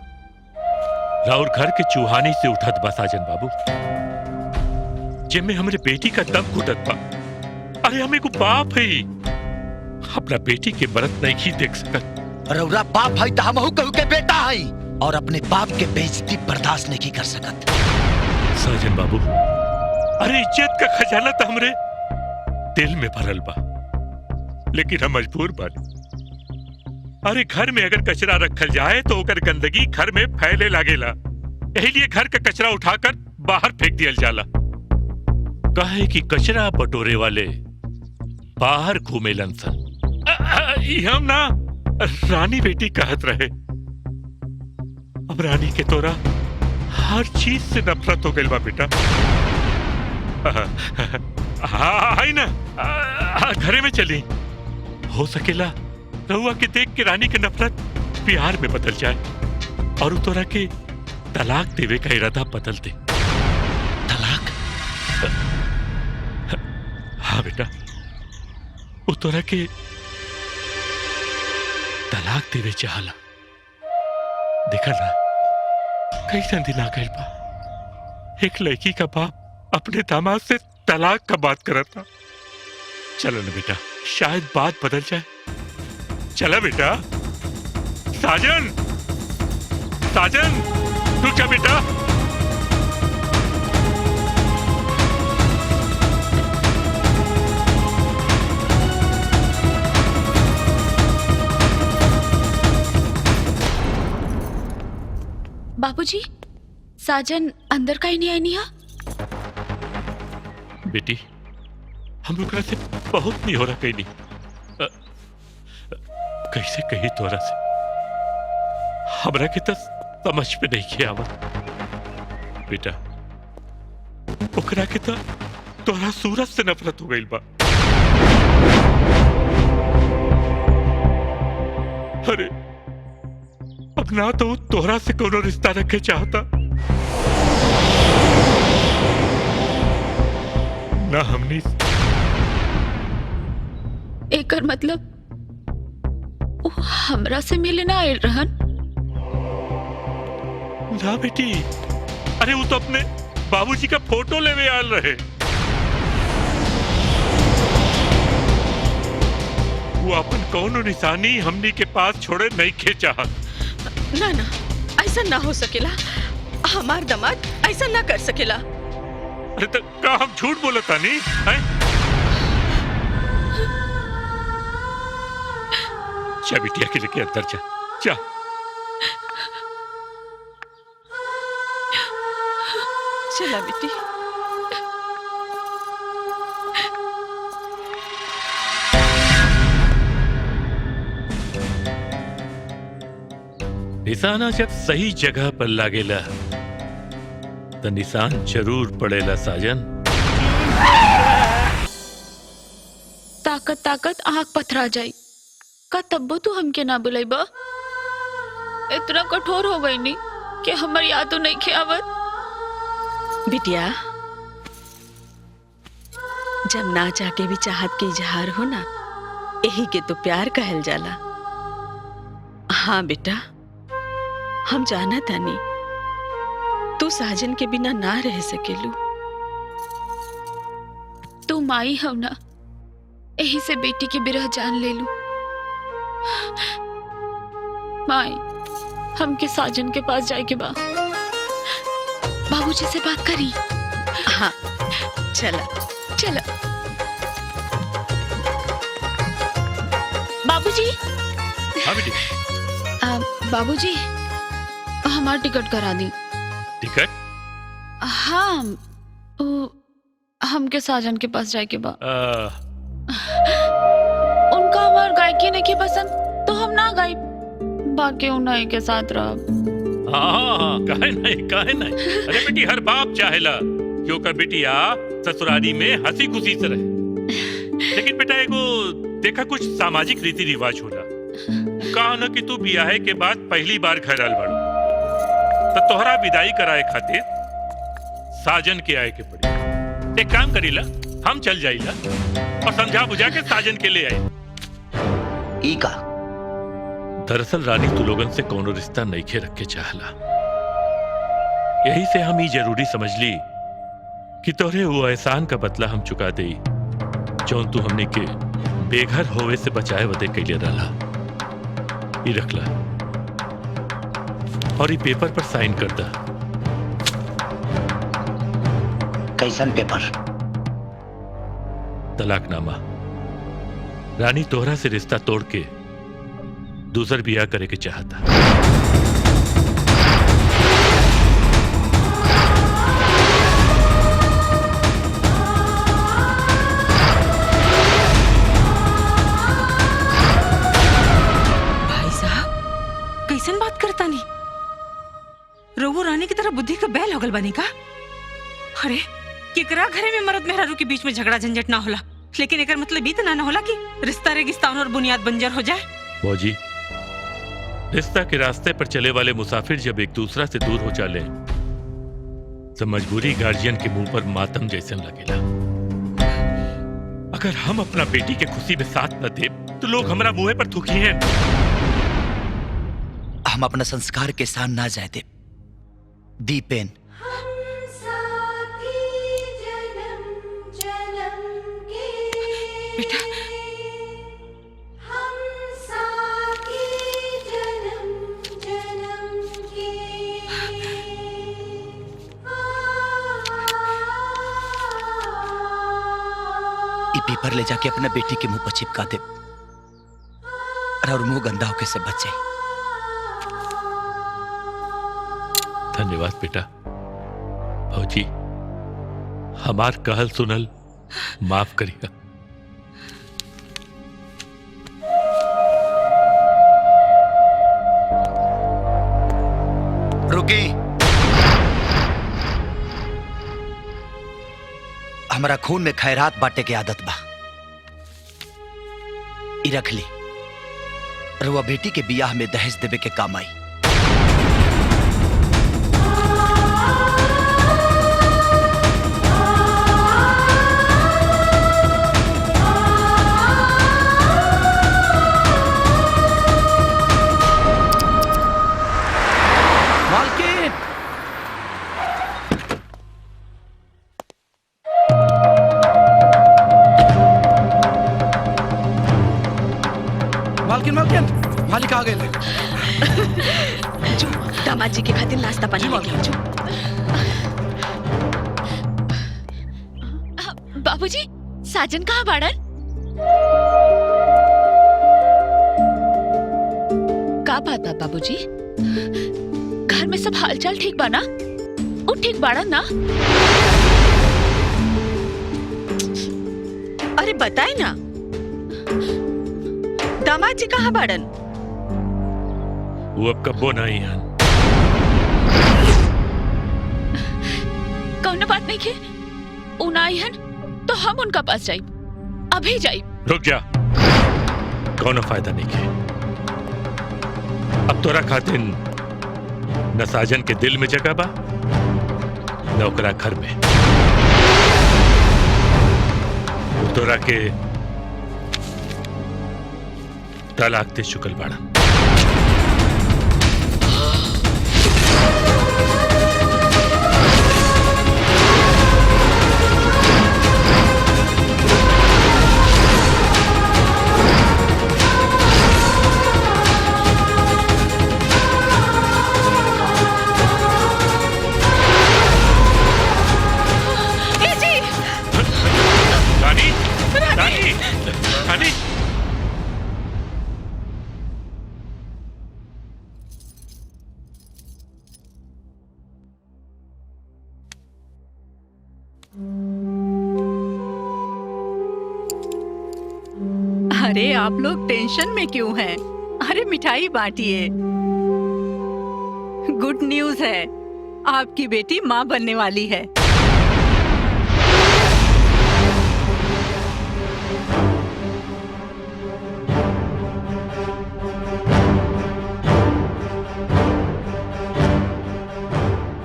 S1: राउर घर के चूहानी से उठत बा साजन बाबू, जिनमें हमरे बेटी का दम घुटत बा। अरे हमें को बाप है, अपना बेटी के मरत नहीं ही देख सकत।
S6: रउरा बाप है तो हमहू कहू के बेटा है, और अपने बाप के बेइज्जती बर्दाश्त नहीं कर सकत।
S1: साजन बाबू, अरे इज्जत का खजाना तो हमरे दिल में भरल बा, लेकिन हम मजबूर बानी। अरे घर में अगर कचरा रखल जाए तो ओकर गंदगी घर में फैले लागेला, यही लिए घर का कचरा उठाकर बाहर फेंक दिया जाला। कहे कि कचरा बटोरे वाले बाहर घूमे लंसन। हम ना रानी बेटी कहत रहे, अब रानी के तोरा हर चीज से नफरत हो गई बा बेटा। हाय ना, घरे में चली, हो सकेला रहुआ के देख के रानी के नफरत प्यार में बदल जाए, और तोरा के तलाक देवे का इरादा बदल दे।
S6: तलाक?
S1: हाँ बेटा, वो तोरा के तलाक देवे चाहला। देखा ना कैसा दिन आ गइल बा। एक लड़की का बाप अपने दामाद से तलाक का बात कर था। चलो ना बेटा, शायद बात बदल जाए। चला बेटा। साजन, साजन, रुक जा बेटा।
S9: बाबूजी, साजन अंदर का ही नहीं आई निहा।
S1: बेटी, हम लोग से बहुत नहीं हो रहा कहीं नहीं। कैसे कही तोरा से हमरा के तो समझ में नहीं किया आवत। बेटा, ओकरा के तो तोरा सूरज से नफरत हो गई बा। अरे अब ना तो तोहरा से कोनो रिश्ता रखे चाहता, ना हमने।
S9: एकर मतलब वो हमरा से मिले ना आयल रहन।
S1: ना बेटी, अरे वो तो अपने बाबूजी का फोटो लेवे आल रहे। वो अपन कौनो निशानी हमनी के पास छोड़े नहीं खे चाहत।
S4: ना ना, ऐसा ना हो सकेला। हमार दामाद ऐसा ना कर सकेला।
S1: अरे तो का हम झूठ बोलता नहीं है? जा बिटिया के लेके अंदर जा, जा।
S4: चला बेटी।
S1: निशाना जब सही जगह पर लागेला तो निशान जरूर पड़ेला साजन।
S9: ताकत ताकत आँख पथरा जाई का तब्बो तू हमके ना बुलाई बा। इतना कठोर हो गई नी कि हमारी यादों नहीं खियावत।
S4: बिटिया, जब ना जाके भी चाहत के इजहार हो ना, यही के तो प्यार कहल जाला। हाँ बेटा, हम जाना तानी तू साजन के बिना ना रह सकेलू।
S9: तू माई हो ना, यही से बेटी के बिरह जान ले लू। माई, हमके साजन के पास जाए के बा। बाबूजी से बात करी।
S4: हाँ चला
S9: चला। बाबूजी।
S1: हाँ बेटी।
S9: बाबूजी, हमारा टिकट करा दी।
S1: टिकट?
S9: हाँ, हमके साजन के पास जाए के बा। उनका हमार गायकी नहीं की पसंद तो हम ना गाई, बाकी उन्हीं के साथ रह।
S1: हाँ, काहे नहीं। अरे बेटी, हर बाप चाहेला क्यों कर बेटिया ससुराली में हंसी खुशी से रहे। लेकिन बेटा एगो देखा, कुछ सामाजिक रीति रिवाज होला। कहा न कि तू बियाहे के बाद पहली बार घर आल बाड़ू, तो तोहरा विदाई कराए खातिर साजन के आए के पड़ी। एक काम करीला, हम चल जाइला और समझा बुझा के साजन के ले आए। दरअसल रानी तू लोगन से कोनो रिश्ता नईखे रखे चाहला। यही से हम ही जरूरी समझ ली कि तोहरे वो एहसान का बदला हम चुका दे जौन तू हमने के बेघर होवे से बचाए वदे कैले रहा। ये रखला और ये पेपर पर साइन कर दा।
S6: कैसन पेपर?
S1: तलाकनामा। रानी तोहरा से रिश्ता तोड़ के दूसर बियाह करे के चाहता।
S5: भाई साहब, कैसन बात करता नहीं? रघु रानी की तरह बुद्धि का बैल होगल बनी का? अरे केकरा घरे में मर्द मेहरारू के बीच में झगड़ा झंझट ना होला, लेकिन एकर मतलब ई तना ना होला कि रिश्ता रेगिस्तान और बुनियाद बंजर हो जाए।
S1: मौजी, रिश्ता के रास्ते पर चले वाले मुसाफिर जब एक दूसरा से दूर हो जाले तो मजबूरी गार्जियन के मुंह पर मातम जैसन लगेला। अगर हम अपना बेटी के खुशी में साथ न दे तो लोग हमारा मुंह पर थूकी हैं।
S6: हम अपना संस्कार के साथ ना जाए दे दीपेन।
S5: बेटा
S6: ये पेपर ले जाके अपना बेटी के मुंह पर चिपका दे और मुंह गंदा होके से बच जाए।
S1: धन्यवाद बेटा। भौजी हमार कहल सुनल माफ करिएगा।
S6: रुकी, हमारा खून में खैरात बांटे के आदत बा। ई रख ली, रुआ बेटी के बियाह में दहेज देवे के काम आई।
S17: मालकिन मालकिन मालिक आ गए।
S4: जो दामाद जी के खातिर नाश्ता पानी लेके जो।
S9: बाबूजी साजन कहाँ बाड़न? का बात बा बाबूजी? घर में सब हालचाल ठीक बा ना? वो ठीक बाड़न ना?
S4: अरे बताए ना, दामाद जी कहाँ बाड़न?
S1: वो अब कब्बो नहीं है।
S9: कौन बात नहीं के? उनाई हन तो हम उनका पास जाइब, अभी जाइब।
S1: रुक जा, कौन फायदा नहीं के। अब तोरा खातिर न साजन के दिल में जगह बा न ओकरा घर में। तोरा के तलाक दे चुकल बाड़ा। रानी, रानी, रानी।
S2: अरे आप लोग टेंशन में क्यों हैं? अरे मिठाई बांटिए। गुड न्यूज है, आपकी बेटी माँ बनने वाली है।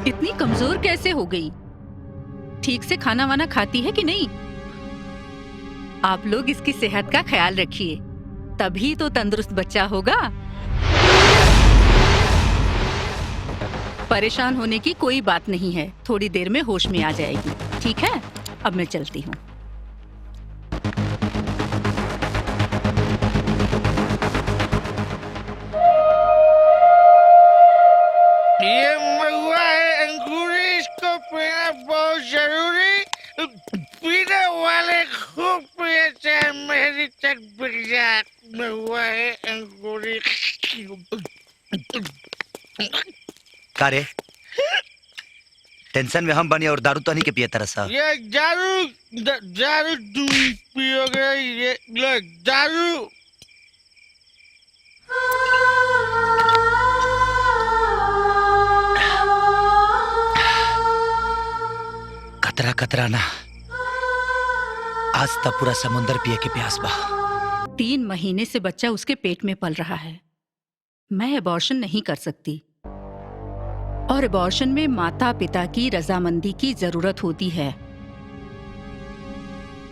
S2: इतनी कमजोर कैसे हो गई? ठीक से खाना वाना खाती है कि नहीं? आप लोग इसकी सेहत का ख्याल रखिए, तभी तो तंदुरुस्त बच्चा होगा। परेशान होने की कोई बात नहीं है, थोड़ी देर में होश में आ जाएगी। ठीक है, अब मैं चलती हूँ।
S11: ये महुआ है अंगूरी, इसको पीना बहुत जरूरी। पीने वाले खूब पिए चाहे मेरी तक बिक जाए। महुआ है अंगूरी।
S6: का रे, टेंशन में हम बनी और दारू तो नहीं के पिए तरह सा।
S11: ये दारू तुम पियोगे? ये लो दारू।
S6: कतरा कतरा ना, आज तक पूरा समुंदर पिए के प्यास बा।
S2: 3 महीने से बच्चा उसके पेट में पल रहा है। मैं अबॉर्शन नहीं कर सकती, और अबॉर्शन में माता पिता की रजामंदी की जरूरत होती है।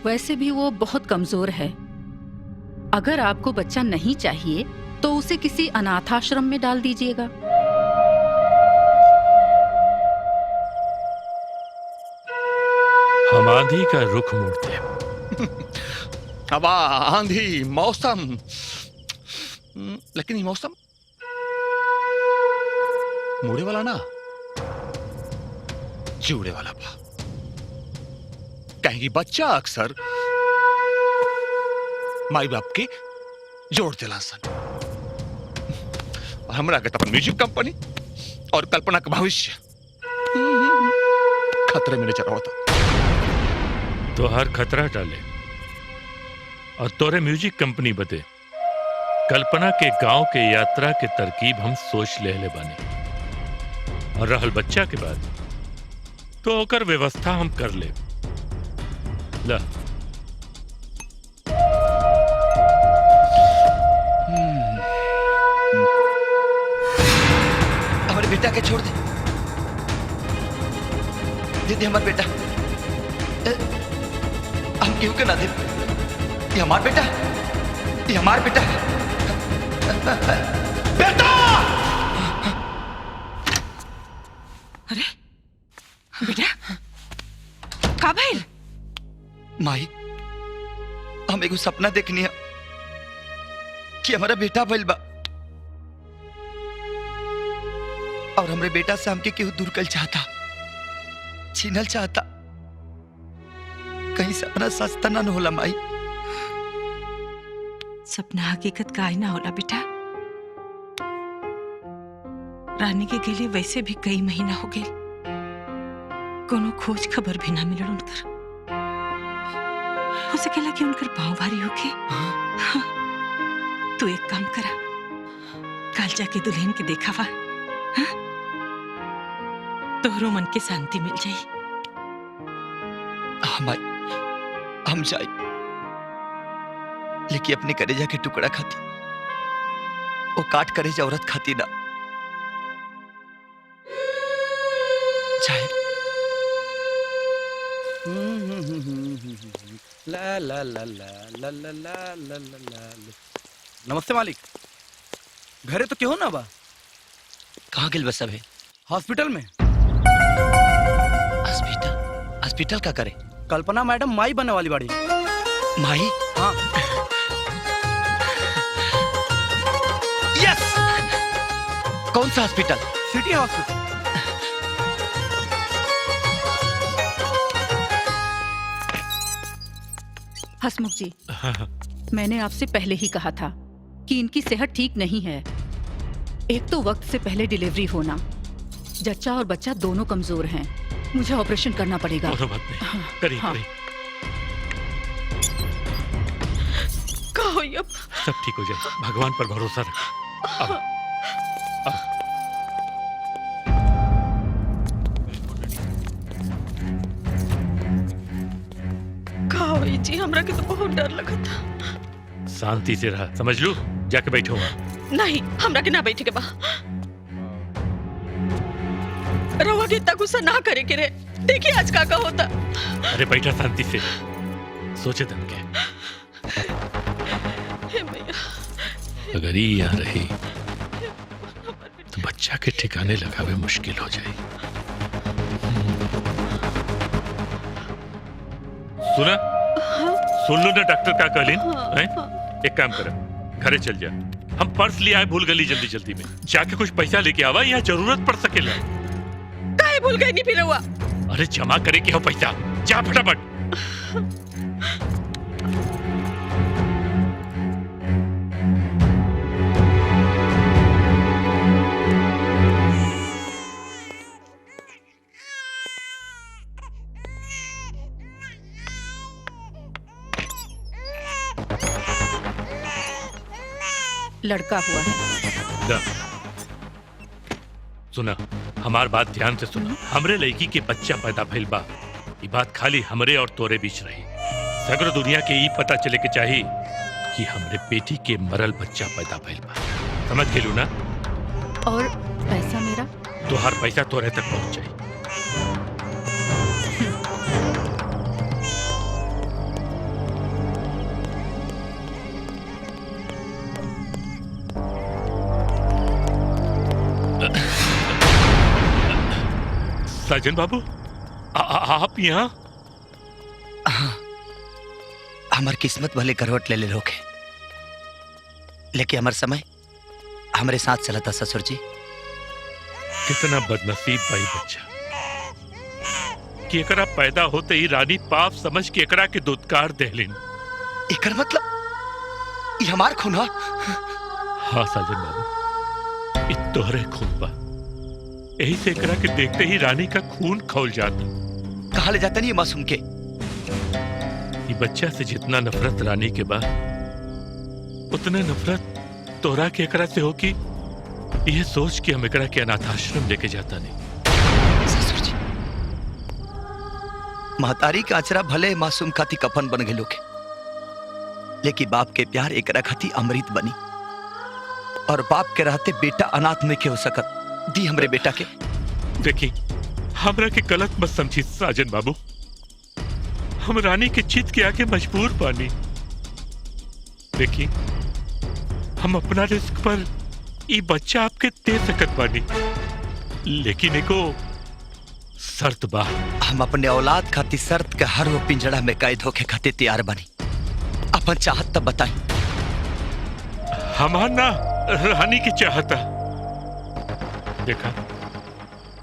S2: वैसे भी वो बहुत कमजोर है। अगर आपको बच्चा नहीं चाहिए तो उसे किसी अनाथाश्रम में डाल दीजिएगा।
S1: हम आंधी का रुख मोड़ते हैं।
S8: हवा, आंधी, मौसम, लेकिन ये मौसम मुड़े वाला ना, जुड़े वाला बा। कहेंगी बच्चा अक्सर माई बाप के जोड़ दिला सन। और हमरा के अपन म्यूजिक कंपनी और कल्पना का भविष्य खतरे में नजर आता।
S1: तो हर खतरा डाले और तोरे म्यूजिक कंपनी बदे कल्पना के गांव के यात्रा के तरकीब हम सोच ले बानी। और रहल बच्चा के बाद तो ओकर व्यवस्था हम कर ले। ला
S6: हमारे बेटा के छोड़ दे। दीदी हमारा बेटा हम क्यों के ना दे? ये हमारा बेटा, ये हमारा बेटा। बेटा!
S5: अरे बेटा का भइल?
S6: माई, हम एगो सपना देखनी है कि हमारा बेटा भइल बा और हमरे बेटा से हमके केहू दूर कर चाहता, छीनल चाहता। कहीं सपना सस्ता ना होला माई।
S5: सपना हकीकत का ही ना होला बेटा। रानी के गेले वैसे भी कई महीना हो गए, कोनो खोज खबर भी ना मिलल उनकर। हो सकेला कि उनकर पाँव भारी होके। तू एक काम करा, कल जाके दुल्हन के देखावा, तोहरो मन के शांति मिल जाई।
S6: हाँ माई, हम जाए, लेकिन अपने कलेजा के टुकड़ा खाती, वो काट कलेजा औरत खाती ना। जाए।
S11: ला ला ला ला ला ला ला ला ला। नमस्ते मालिक, घरे तो क्यों ना बा?
S6: कहाँ गिल बस अभी?
S11: हॉस्पिटल में।
S6: हॉस्पिटल? हॉस्पिटल का करे?
S11: कल्पना मैडम माई बनने वाली बाड़ी।
S6: माई?
S11: हाँ।
S6: यस! कौन सा हॉस्पिटल?
S11: City hospital.
S2: हसमुख जी, मैंने आपसे पहले ही कहा था कि इनकी सेहत ठीक नहीं है। एक तो वक्त से पहले डिलीवरी होना, जच्चा और बच्चा दोनों कमजोर हैं। मुझे ऑपरेशन करना पड़ेगा।
S1: करिए,
S2: हाँ।
S1: करिए।
S5: कहो अब
S1: सब ठीक हो जाए, भगवान पर भरोसा रख। अब
S5: कहो जी, हमरा के तो बहुत डर लगा था।
S1: शांति से रहा, समझ लू। जाके बैठो।
S5: नहीं, हमरा के ना बैठे के बा। रवा के इतना गुस्सा ना करे के रे। देखिए आज का होता।
S1: अरे बैठा शांति से, सोचे दम के।
S5: हे भैया,
S1: अगर ये यहाँ रही तो बच्चा के ठिकाने लगावे मुश्किल हो जाए। सुना? सुन लो ना डॉक्टर का कहलीन? एक काम कर, घरे चल जा। हम पर्स ले आए भूल गली, जल्दी जल्दी में जाके कुछ पैसा लेके आवा, यहाँ जरूरत पड़ सकेला।
S5: काहे भूल गई नहीं फिर हुआ?
S1: अरे जमा करे के हो पैसा, जा फटाफट।
S2: लड़का हुआ है।
S1: दा। सुना, हमार बात ध्यान से सुना। हमरे लड़की के बच्चा पैदा भइल बा, ये बात खाली हमरे और तोरे बीच रही। सगरो दुनिया के ई पता चले के चाहिए कि हमरे बेटी के मरल बच्चा पैदा भइल बा। समझ गेलू ना?
S2: और पैसा मेरा?
S1: तो हर पैसा तोरे तक पहुंच जाए। साजन बाबू, आप यहाँ?
S6: हमार किस्मत भले करवट ले लोग है, लेकिन हमार समय हमारे साथ चला था ससुर जी।
S1: कितना बदनसीब भाई बच्चा कि एकरा पैदा होते ही रानी पाप समझ के एकरा के दुत्कार देहलिन।
S6: एकर मतलब ये हमार खून है?
S1: हाँ साजन बाबू, ये तोहरे खून बा। यही से एकरा के देखते ही रानी का खून खौल जाता।
S6: कहाँ ले जाता नहीं ये मासूम के?
S1: ये बच्चा से जितना नफरत रानी के बाद उतने नफरत तोरा के एकरा से हो कि यह सोच कि हम एकरा के अनाथाश्रम लेके जाता नहीं।
S6: ससुर जी, महतारी का आचरा भले मासूम खाती कफन बन गए लोग, लेकिन बाप के प्यार एकरा खाती अमृत बनी। और बाप के रहते बेटा अनाथ में के हो सकत दी हमरे बेटा के।
S1: देखी, हमरा के गलत मत समझी साजन बाबू, हम रानी के चित के आगे मजबूर बानी। देखी, हम अपना रिस्क पर ये बच्चा आपके दे सकत बानी, लेकिन एको शर्त बा।
S6: हम अपने औलाद खाती शर्त के हर वो पिंजड़ा में कैद होके खाते तैयार बनी। अपन चाहत तब बताई।
S1: हमार ना रानी की चाहता। देखा,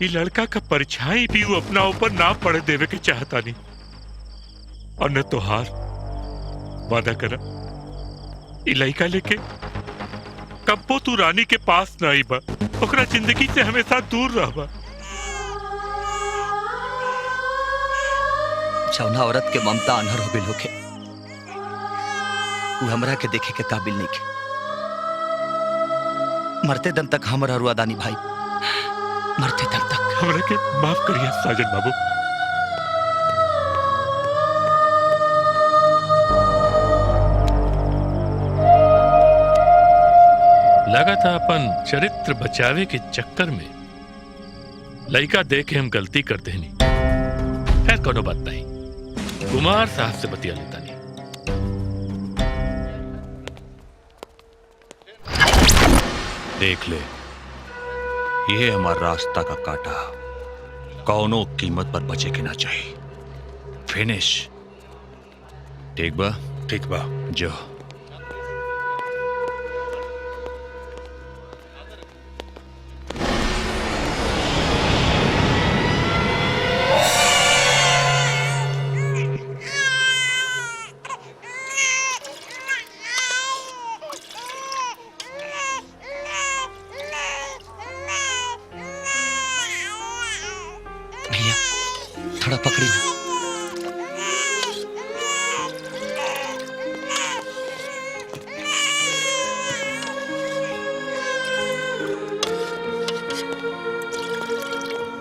S1: ये लड़का का परछाई भी वो अपना ऊपर ना पड़ देवे के चाहता नहीं। और न तो हार वादा करा, ये लड़का लेके कब्बो तू रानी के पास ना आई बा, ओकरा जिंदगी से हमेशा दूर रहबा।
S6: जौना औरत के ममता अनहर हो गई होके, वो हमरा के देखे के काबिल नहीं के। मरते दम तक हमरा रुआदानी भाई, मरते दम तक।
S1: हमरा के माफ करिए साजन बाबू। लगा था अपन चरित्र बचावे के चक्कर में लड़का देखे हम गलती करते नहीं। खैर कोनो बात नहीं, कुमार साहब से बतिया लेता नहीं।
S8: देख ले, ये हमारा रास्ता का काटा कौनो कीमत पर बचे के ना चाहिए। फिनिश। ठीक बा? ठीक बा, जो।
S6: थोड़ा पकड़ी ना।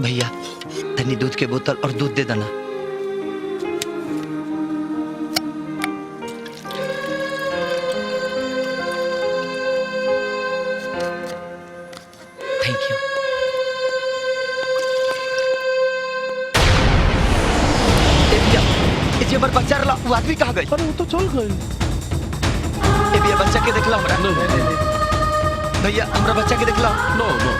S6: भैया, तनी दूध के बोतल और दूध दे देना। Thank you. हमारे बच्चा रला, वो आदमी कहाँ गए?
S11: अरे वो तो चल गए।
S6: ए भैया, बच्चा के देखला हमरा। भैया, हमरा बच्चा के देखला।
S11: नो नो।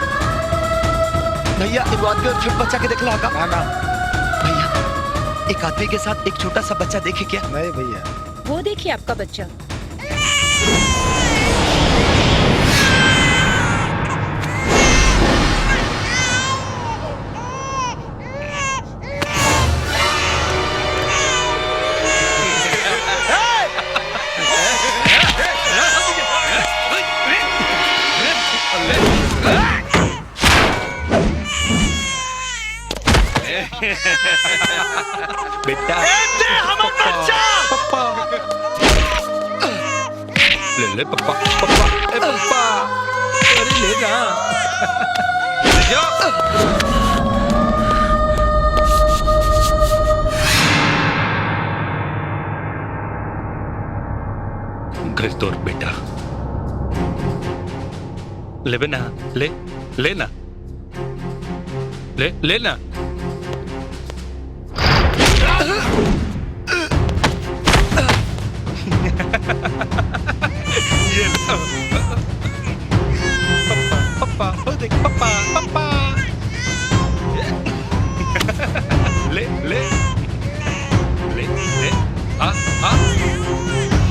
S6: भैया, एक आदमी और छोटा बच्चा के देखला का?
S11: ना ना।
S6: भैया, एक आदमी के साथ एक छोटा सा बच्चा देखे क्या?
S11: नहीं भैया।
S2: वो देखिए आपका बच्चा।
S6: बेटा,
S11: पापा।
S8: ले ले पप्पा, पप्पा, ए पप्पा, अरे ले ना। ले जाओ।
S1: गल तोर बेटा,
S8: ले ना, ले, ले ना, ले ना। ये लो। पप्पा, पप्पा, हो देख, पप्पा, पप्पा। ले ले ले ले हाँ हाँ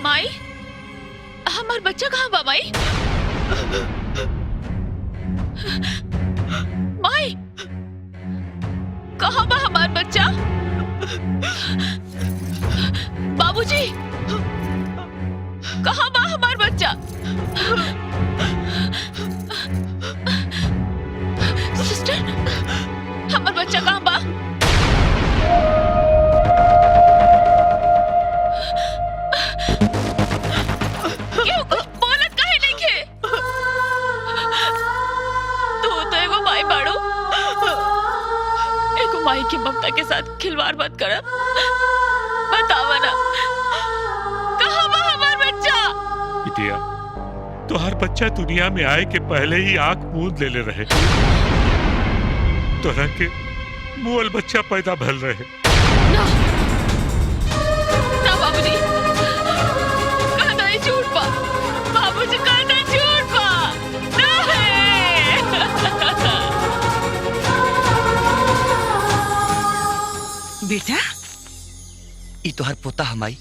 S9: माई हमार बच्चा कहाँ बा माई? माई कहाँ बा हमार बच्चा? बाबूजी कहाँ बा हमार बच्चा? सिस्टर हमार बच्चा कहाँ बा? क्यों कुछ बोलत काहे नहीं खे? तू तो एगो माई बाड़ू, एगो माई की ममता के साथ खिलवाड़ मत कर। बतावा ना कहाँ बा हमार बच्चा?
S1: बिटिया तुहार बच्चा दुनिया में आए के पहले ही आंख मूंद ले रहे, तोरा के मुअल बच्चा पैदा भल रहे।
S9: ना ना बाबूजी कहना ही झूठ बा। बाबूजी कहना झूठ बा।
S5: बेटा
S6: ई तोहर पोता हमाई।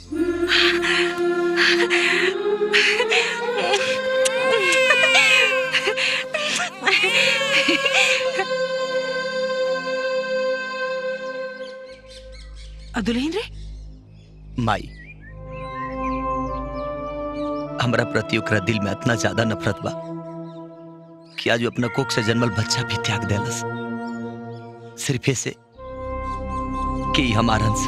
S5: दुल्हन रे
S6: माई हमरा प्रति ओकरा दिल में इतना ज्यादा नफरत बा कि आज वो अपना कोख से जन्मल बच्चा भी त्याग देलस सिर्फ ऐसे कि हमारा अंश।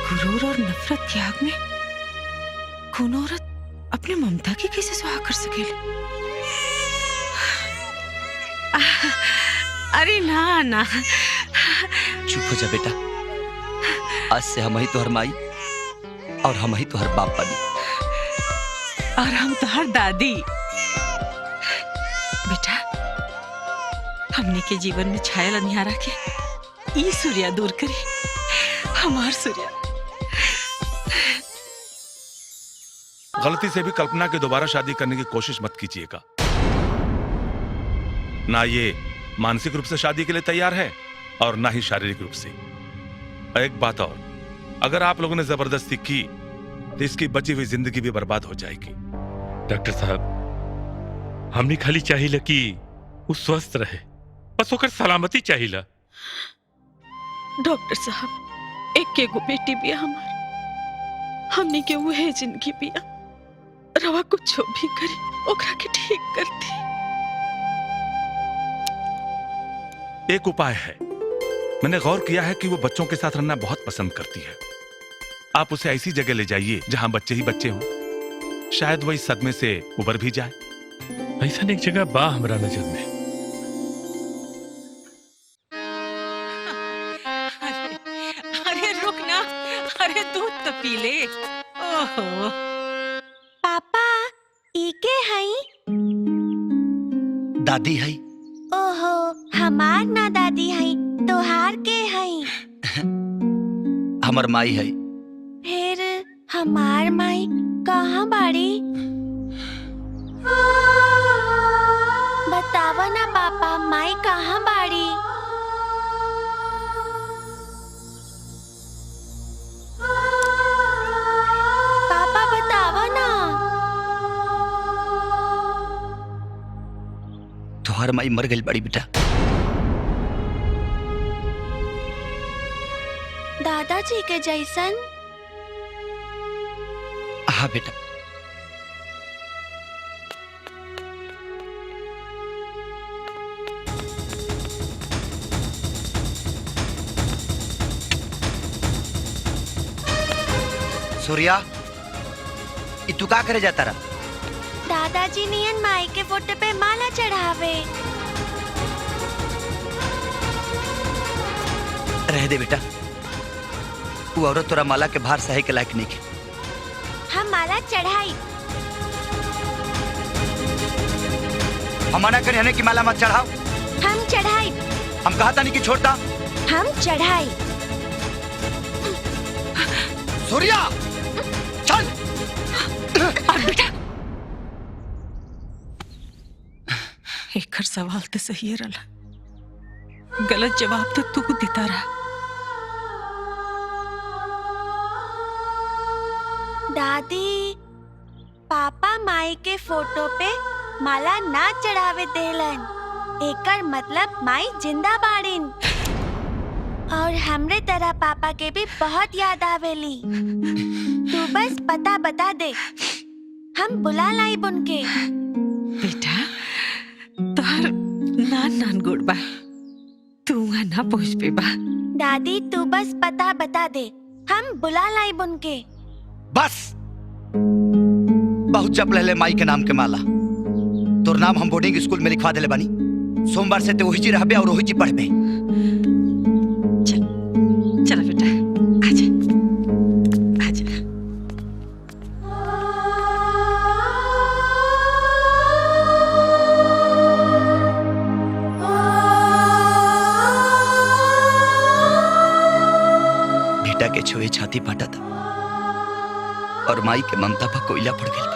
S5: गुरूर और नफरत की आग में कौन औरत अपने ममता की कैसे सुहा कर सकेले? अरे ना ना,
S6: चुप हो जा बेटा। आज से हम ही तोहर माई और हम ही तोहर बाप बनी।
S5: और हम तो हर दादी। बेटा, हमने के जीवन में छायल अनिहारा के ई सूर्या दूर करे, हमार सूर्या।
S18: गलती से भी कल्पना की दोबारा शादी करने की कोशिश मत कीजिएगा। ना ये मानसिक रूप से शादी के लिए तैयार है और ना ही शारीरिक रूप से। एक बात और, अगर आप लोगों ने जबरदस्ती की तो इसकी बची हुई जिंदगी भी बर्बाद हो जाएगी।
S1: डॉक्टर साहब, हमने खाली चाहिए कि वो स्वस्थ रहे, बस होकर सलामती चाहिए।
S4: डॉक्टर साहब, एक के गो बेटी बिया हमार, हमने के वो है जिंदगी बिया। रवा कुछ भी करी ओकरा के ठीक करती।
S18: एक उपाय है। मैंने गौर किया है कि वो बच्चों के साथ रहना बहुत पसंद करती है। आप उसे ऐसी जगह ले जाइए जहां बच्चे ही बच्चे हों। शायद वो इस सदमे से उबर भी जाए।
S1: ऐसा एक जगह बा हमरा नजर में।
S5: अरे रुक ना, अरे दूध तो पी ले। ओहो
S7: पापा, इके हई?
S6: दादी है।
S7: ओहो, हमार ना दादी हई, तोहार के हई?
S6: हमर माई है।
S7: फिर हमार माई कहाँ बाड़ी? बतावा ना पापा, माई कहाँ बाड़ी? पापा बतावा ना।
S6: तोहर माई मर गई बड़ी बेटा।
S7: दादाजी के जैसन?
S6: हाँ बेटा। सूर्या, ई तू का करे जाता रहा?
S7: दादाजी नियन माई के फोटो पे माला चढ़ावे।
S6: रह दे बेटा, वो औरत तोरा माला के भार सहे के लायक नहीं के।
S7: हम माला चढ़ाई।
S6: हम मना करे हने की माला मत चढ़ाओ।
S7: हम चढ़ाई।
S6: हम कहा था नहीं कि छोड़ता।
S7: हम चढ़ाई।
S6: सूर्या, चल।
S5: बेटा, एक सवाल तो सही रहा, गलत जवाब तो तू देता रहा।
S7: दादी, पापा माई के फोटो पे माला ना चढ़ावे देलन। एकर मतलब माई जिंदा बाड़ीन। और हमरे तरह पापा के भी बहुत याद आवेली। तू बस पता बता दे, हम बुला लाई बुनके।
S5: बेटा, तोहर नान नान गुड़ बा, तू वहाँ ना पहुँच पे बा।
S7: दादी, तू बस पता बता दे, हम बुला लाई बुनके।
S6: बस बहुत जप ले माई के नाम के माला। तोर नाम हम बोर्डिंग स्कूल में लिखवा देले बानी। सोमवार से ते वही जी रहबे और वही जी पढ़बे।
S5: चल बेटा, आजा आजा।
S6: बेटा के छुए छाती फाटा था और माई के ममता पर कोयला पड़ गई।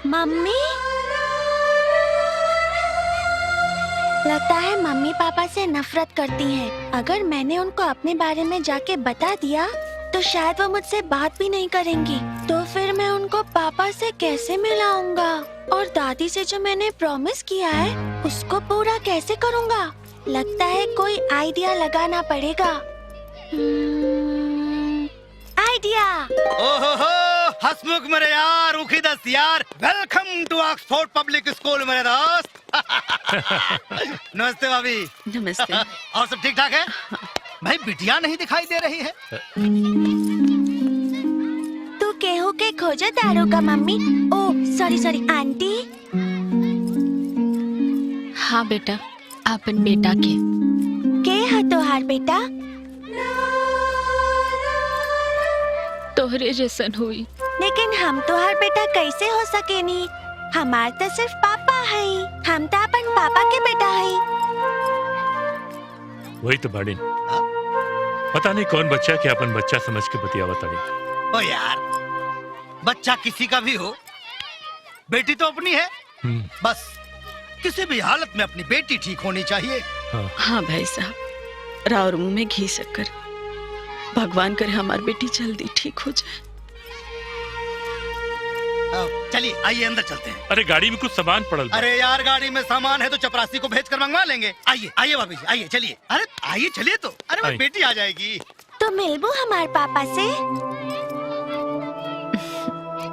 S7: मम्मी, लगता है मम्मी पापा से नफरत करती हैं। अगर मैंने उनको अपने बारे में जाके बता दिया तो शायद वो मुझसे बात भी नहीं करेंगी। तो फिर मैं उनको पापा से कैसे मिलाऊंगा? और दादी से जो मैंने प्रॉमिस किया है उसको पूरा कैसे करूंगा? लगता है कोई आइडिया लगाना पड़ेगा। आइडिया!
S11: ओहो, हसमुख मेरे यार, उखी दस यार, welcome to Oxford public school मेरे दोस्त। नमस्ते भाभी।
S4: नमस्ते।
S11: और सब ठीक ठाक है? भाई बिटिया नहीं दिखाई दे रही है।
S7: तू केहू के खोजो तारो का मम्मी? ओ सॉरी आंटी।
S9: हाँ बेटा, अपन बेटा के
S7: है तोहार बेटा?
S9: तोहरे जैसन हुई।
S7: लेकिन हम तोहार बेटा कैसे हो सकेनी? हमार तो सिर्फ पापा है, हम तो अपन पापा के बेटा है।
S1: वही तो बाड़ी, पता नहीं कौन बच्चा के अपन बच्चा समझ के बतियावा ताड़ी।
S11: ओ यार, बच्चा किसी का भी हो, बेटी तो अपनी है। बस किसी भी हालत में अपनी बेटी ठीक होनी चाहिए।
S4: हाँ भाई साहब, रावर मुंह में घी शक्कर। भगवान करे हमारी बेटी जल्दी ठीक हो जाए।
S11: चलिए आइए अंदर चलते हैं।
S1: अरे गाड़ी में कुछ सामान पड़ल बा।
S11: अरे यार गाड़ी में सामान है तो चपरासी को भेज कर मंगवा लेंगे। आइए आइए भाभी जी, आइए चलिए। अरे आइए चलिए तो। अरे मेरी बेटी आ जाएगी।
S7: तो मिलबू हमारे पापा से?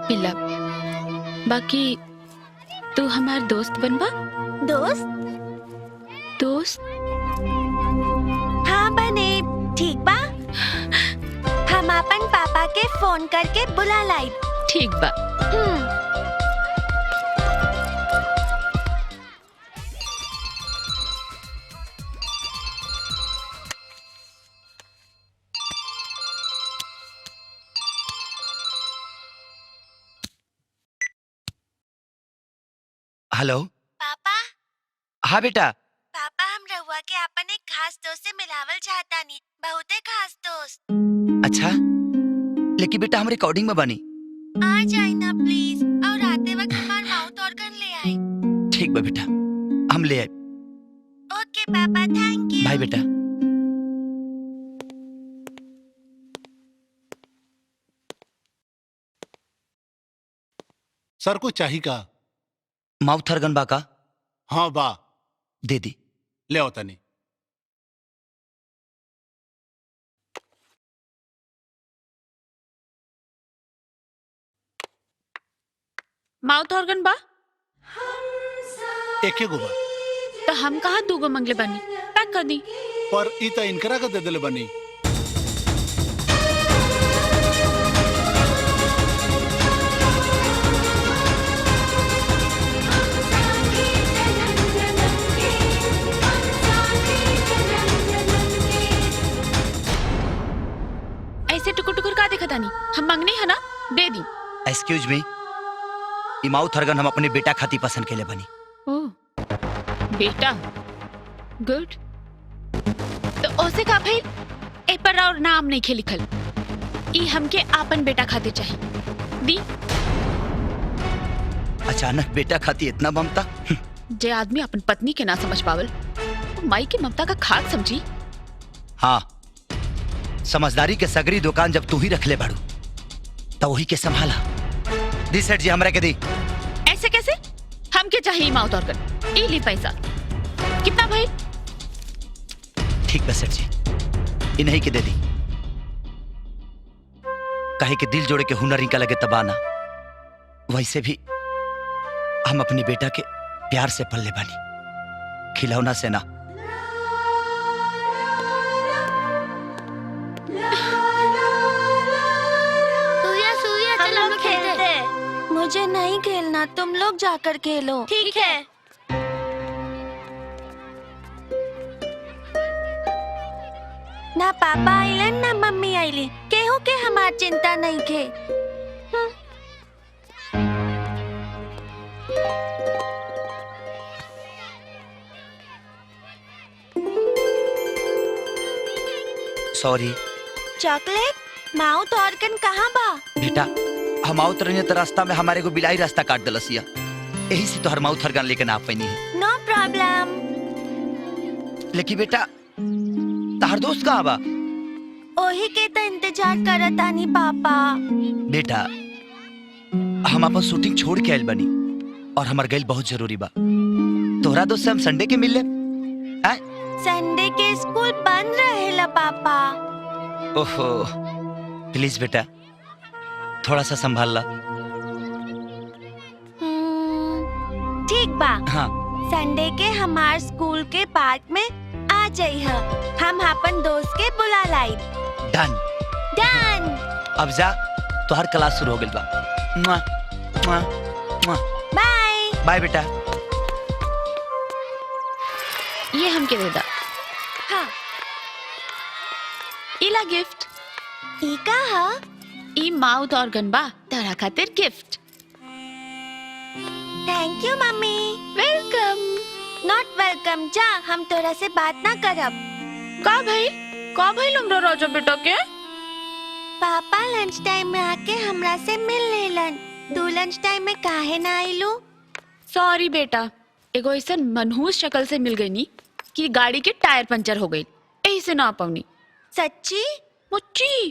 S9: पिला, बाकी तू हमार दोस्त बनबा? दोस्त?
S7: हाँ बने, ठीक बा। हम अपन पापा के फोन करके बुला लाई।
S9: ठीक बा।
S6: हेलो
S7: पापा।
S6: हाँ बेटा।
S7: पापा, हम रहुआ के अपन एक खास दोस्त से मिलावल चाहता नहीं, बहुत खास दोस्त।
S6: अच्छा, लेकिन बेटा हम रिकॉर्डिंग में बनी।
S7: आ जाए ना प्लीज, और आते वक्त हमार माउथ ऑर्गन ले आए।
S6: ठीक बा बेटा, हम ले आए।
S7: ओके पापा, थैंक यू।
S6: बाय बेटा।
S19: सर को चाहिए का?
S6: माउथ ऑर्गन बा का?
S19: हाँ बा।
S6: दे दी।
S19: ले आओ तनी।
S9: माउथ ऑर्गन बा?
S19: एक गो बा।
S9: तो हम कहाँ दूगो मंगले बनी? पैक कर दी।
S19: पर ई त इनकरा का दे देले बनी।
S9: ऐसे टुकुर टुकुर का देखा तानी? हम मांगने है ना, दे दी।
S6: एक्सक्यूज मी, ई माउथ ऑर्गन हम अपने बेटा खाती पसंद के लिए बनी।
S9: ओह, बेटा, गुड। तो ओसे का भाई ए पर और नाम नहीं खे लिखल। ई हमके आपन बेटा खाते चाहिए। दी।
S6: अचानक बेटा खाती इतना ममता?
S9: जे आदमी अपन पत्नी के ना समझ पावल, माई के ममता का खाक समझी।
S6: हाँ, समझदारी के सगरी दुकान जब तू ही रख ले बाड़ू तो वही के संभाला। दी सेठ जी, हमरा के दी।
S9: ऐसे कैसे? हम के चाहिए माउथ ऑर्गन। ई ली पैसा। कितना भाई?
S6: ठीक है सेठ जी, इन्हीं के दे दी। कहे कि दिल जोड़े के हुनर इनका लगे तबाना, वैसे भी हम अपनी बेटा के प्यार से पल्ले बनी, खिलौना से ना।
S7: मुझे नहीं खेलना, तुम लोग जाकर खेलो। ठीक है। ना पापा आइलन ना मम्मी आइली, केहू के हमार चिंता नहीं खे।
S6: सॉरी।
S7: चॉकलेट? माउथ ऑर्गन कहाँ बा?
S6: बेटा, हम आउत रही तो रास्ता में हमारे को बिलाई रास्ता काट दलसिया, यही से तो हर माउथ ऑर्गन लेके ना पैनी है।
S7: नो प्रॉब्लम।
S6: लेकिन बेटा, तार दोस्त कहाँ बा?
S7: ओही के तो इंतजार करत आनी पापा।
S6: बेटा, हम अपन शूटिंग छोड़ के आयल बनी और हमार गैल बहुत जरूरी बा। तोहरा दोस्त से हम संडे के मिल ले।
S7: संडे के स्कूल बंद रहेला पापा।
S6: ओहो, प्लीज बेटा, थोड़ा सा संभाल ला।
S20: ठीक बा।
S6: हाँ।
S20: संडे के हमार स्कूल के पार्क में आ जाइह। हम अपन दोस्त के बुला लाई।
S6: डन।
S20: डन।
S6: अब जा, तो हर क्लास शुरू हो गई बा। मुआ, मुआ, मुआ।
S20: बाय।
S6: बाय बेटा।
S9: ये हमके दे दा।
S20: हाँ।
S9: इला गिफ्ट।
S20: ई का हा?
S9: ई माउथ ऑर्गन बा, तारा खातिर gift.
S20: Thank you mummy.
S9: Welcome.
S20: Not welcome, जा हम तोरा से बात ना करब।
S9: का भाई हमरा राजा बेटा के?
S20: पापा लंच टाइम में आके हमरा से मिल लेलन। तू लंच टाइम में काहे ना आइलू?
S9: सॉरी बेटा, एगो ऐसन मनहूस शक्ल से मिल गई नी कि गाड़ी के टायर पंचर हो गई, यही से ना पाऊनी।
S20: सच्ची?
S9: मुच्ची।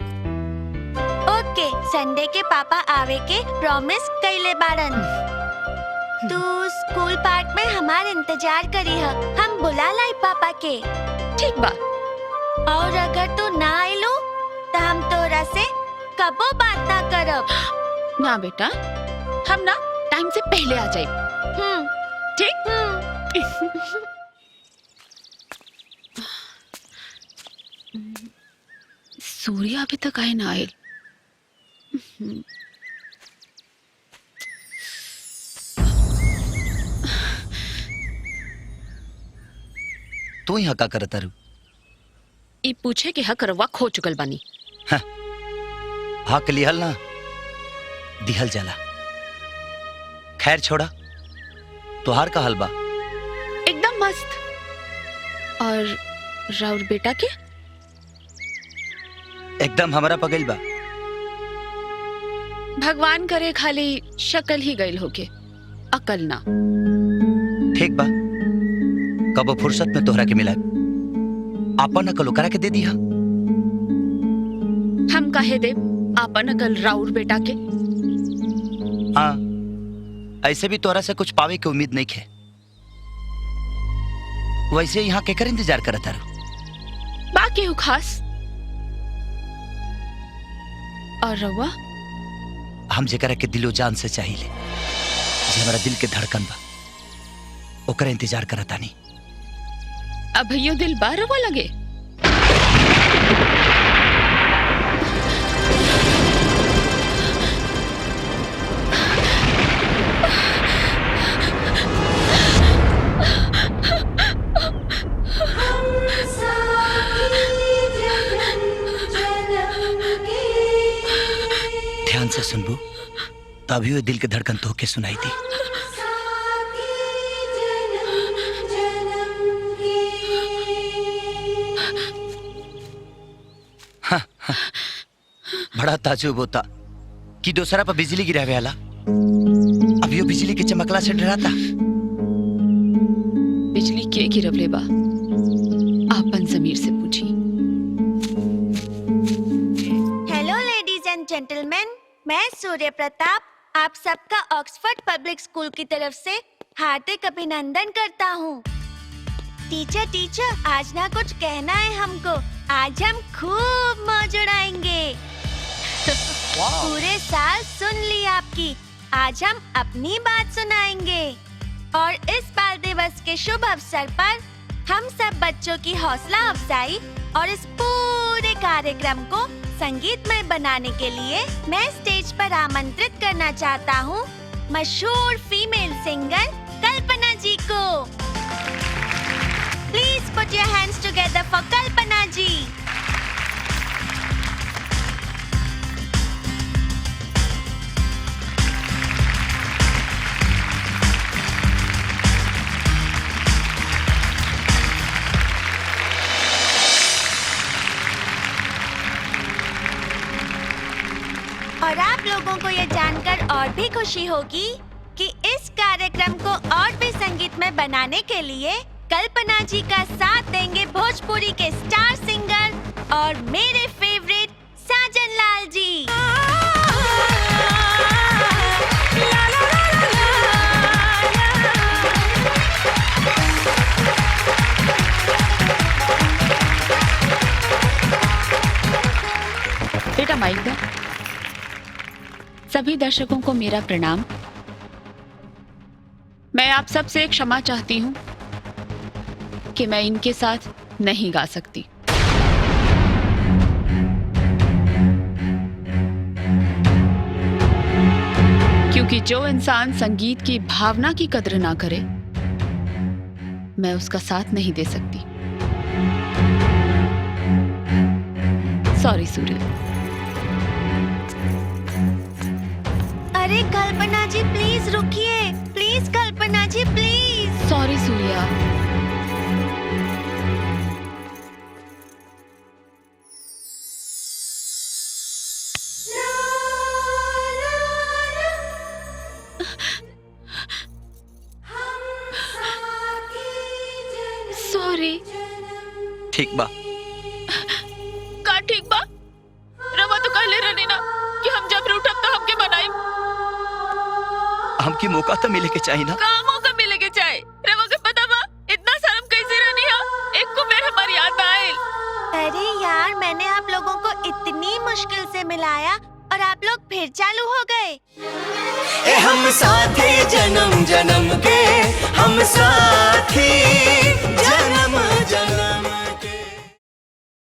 S20: ओके, संडे के पापा आवे के प्रॉमिस कइले बारन। तू स्कूल पार्क में हमार इंतजार करी है, हम बुला लाई पापा के।
S9: ठीक बा।
S20: और अगर तू ना आइलू तो हम तोरा से कबो बात ना करब।
S9: ना बेटा, हम ना टाइम से पहले आ जाए। ठीक? सूर्य अभी तक आए ना आए।
S6: तू यहाँ का करत तारू?
S9: ई पूछे कि हक रवा खो चुकल बानी।
S6: हक लिहल ना दिहल जाला। खैर छोड़ा, तुहार का हलवा?
S9: एकदम मस्त। और राउर बेटा के?
S6: एकदम हमारा पगल बा।
S9: भगवान करे खाली शक्ल ही गइल होके, अकल ना।
S6: ठीक बा, कबो फुर्सत में तोहरा के मिला आपन अकल ओकरा के दे दिया।
S9: हम काहे दे आपन अकल राउर बेटा के?
S6: हाँ, ऐसे भी तोहरा से कुछ पावे की उम्मीद नहीं है। वैसे यहाँ केकर इंतजार करता रहो?
S9: बाकी हूँ खास। और रवा?
S6: हम जेकरा के दिलो जान से चाहिए, जे हमारा दिल के धड़कन बा, ओकर इंतजार करता नहीं।
S9: अब यो दिल बार रवा लगे।
S6: ध्यान से सुनबू, तभी वो दिल के धड़कन तो के सुनाई थी। हाँ, हाँ, बड़ा ताजुब होता कि दूसरा पर बिजली गिरावे वाला अभी वो बिजली के चमकला से डराता।
S9: बिजली के गिरवले बा, आपन जमीर से पूछी।
S20: हेलो लेडीज एंड जेंटलमैन, मैं सूर्य प्रताप आप सबका ऑक्सफोर्ड पब्लिक स्कूल की तरफ से हार्दिक अभिनंदन करता हूँ। टीचर आज ना कुछ कहना है हमको। आज हम खूब मौज उड़ाएंगे। पूरे साल सुन ली आपकी, आज हम अपनी बात सुनाएंगे। और इस बाल दिवस के शुभ अवसर पर हम सब बच्चों की हौसला अफजाई और इस पूरे कार्यक्रम को संगीतमय बनाने के लिए मैं स्टेज पर आमंत्रित करना चाहता हूँ मशहूर फीमेल सिंगर कल्पना जी को। प्लीज पुट योर हैंड्स टुगेदर फॉर कल्पना जी। और आप लोगों को ये जानकर और भी खुशी होगी कि इस कार्यक्रम को और भी संगीतमय बनाने के लिए कल्पना जी का साथ देंगे भोजपुरी के स्टार सिंगर और मेरे फेवरेट साजन लाल जी।
S9: बेटा माइक दो। सभी दर्शकों को मेरा प्रणाम। मैं आप सब से क्षमा चाहती हूँ कि मैं इनके साथ नहीं गा सकती। क्योंकि जो इंसान संगीत की भावना की कद्र ना करे, मैं उसका साथ नहीं दे सकती। सॉरी सूर्य।
S20: अरे कल्पना जी प्लीज रुकिए, प्लीज कल्पना जी प्लीज।
S9: सॉरी सूर्या। सॉरी।
S6: ठीक बा।
S9: का ठीक बा? रवा तो कहले रहनी ना कि हम जब रूठब तो हमके बनाई।
S6: हमके मौका तो मिले के चाहिए ना।
S9: का मौका मिले के चाहे? रवा के पता बा इतना शर्म कैसे रहनी है? एक को मेर हमारी याद ना आए।
S20: अरे यार मैंने आप लोगों को इतनी मुश्किल से मिलाया और आप लोग फिर चालू हो गए।
S21: हम साथी जन्म जन्म के, हम साथी।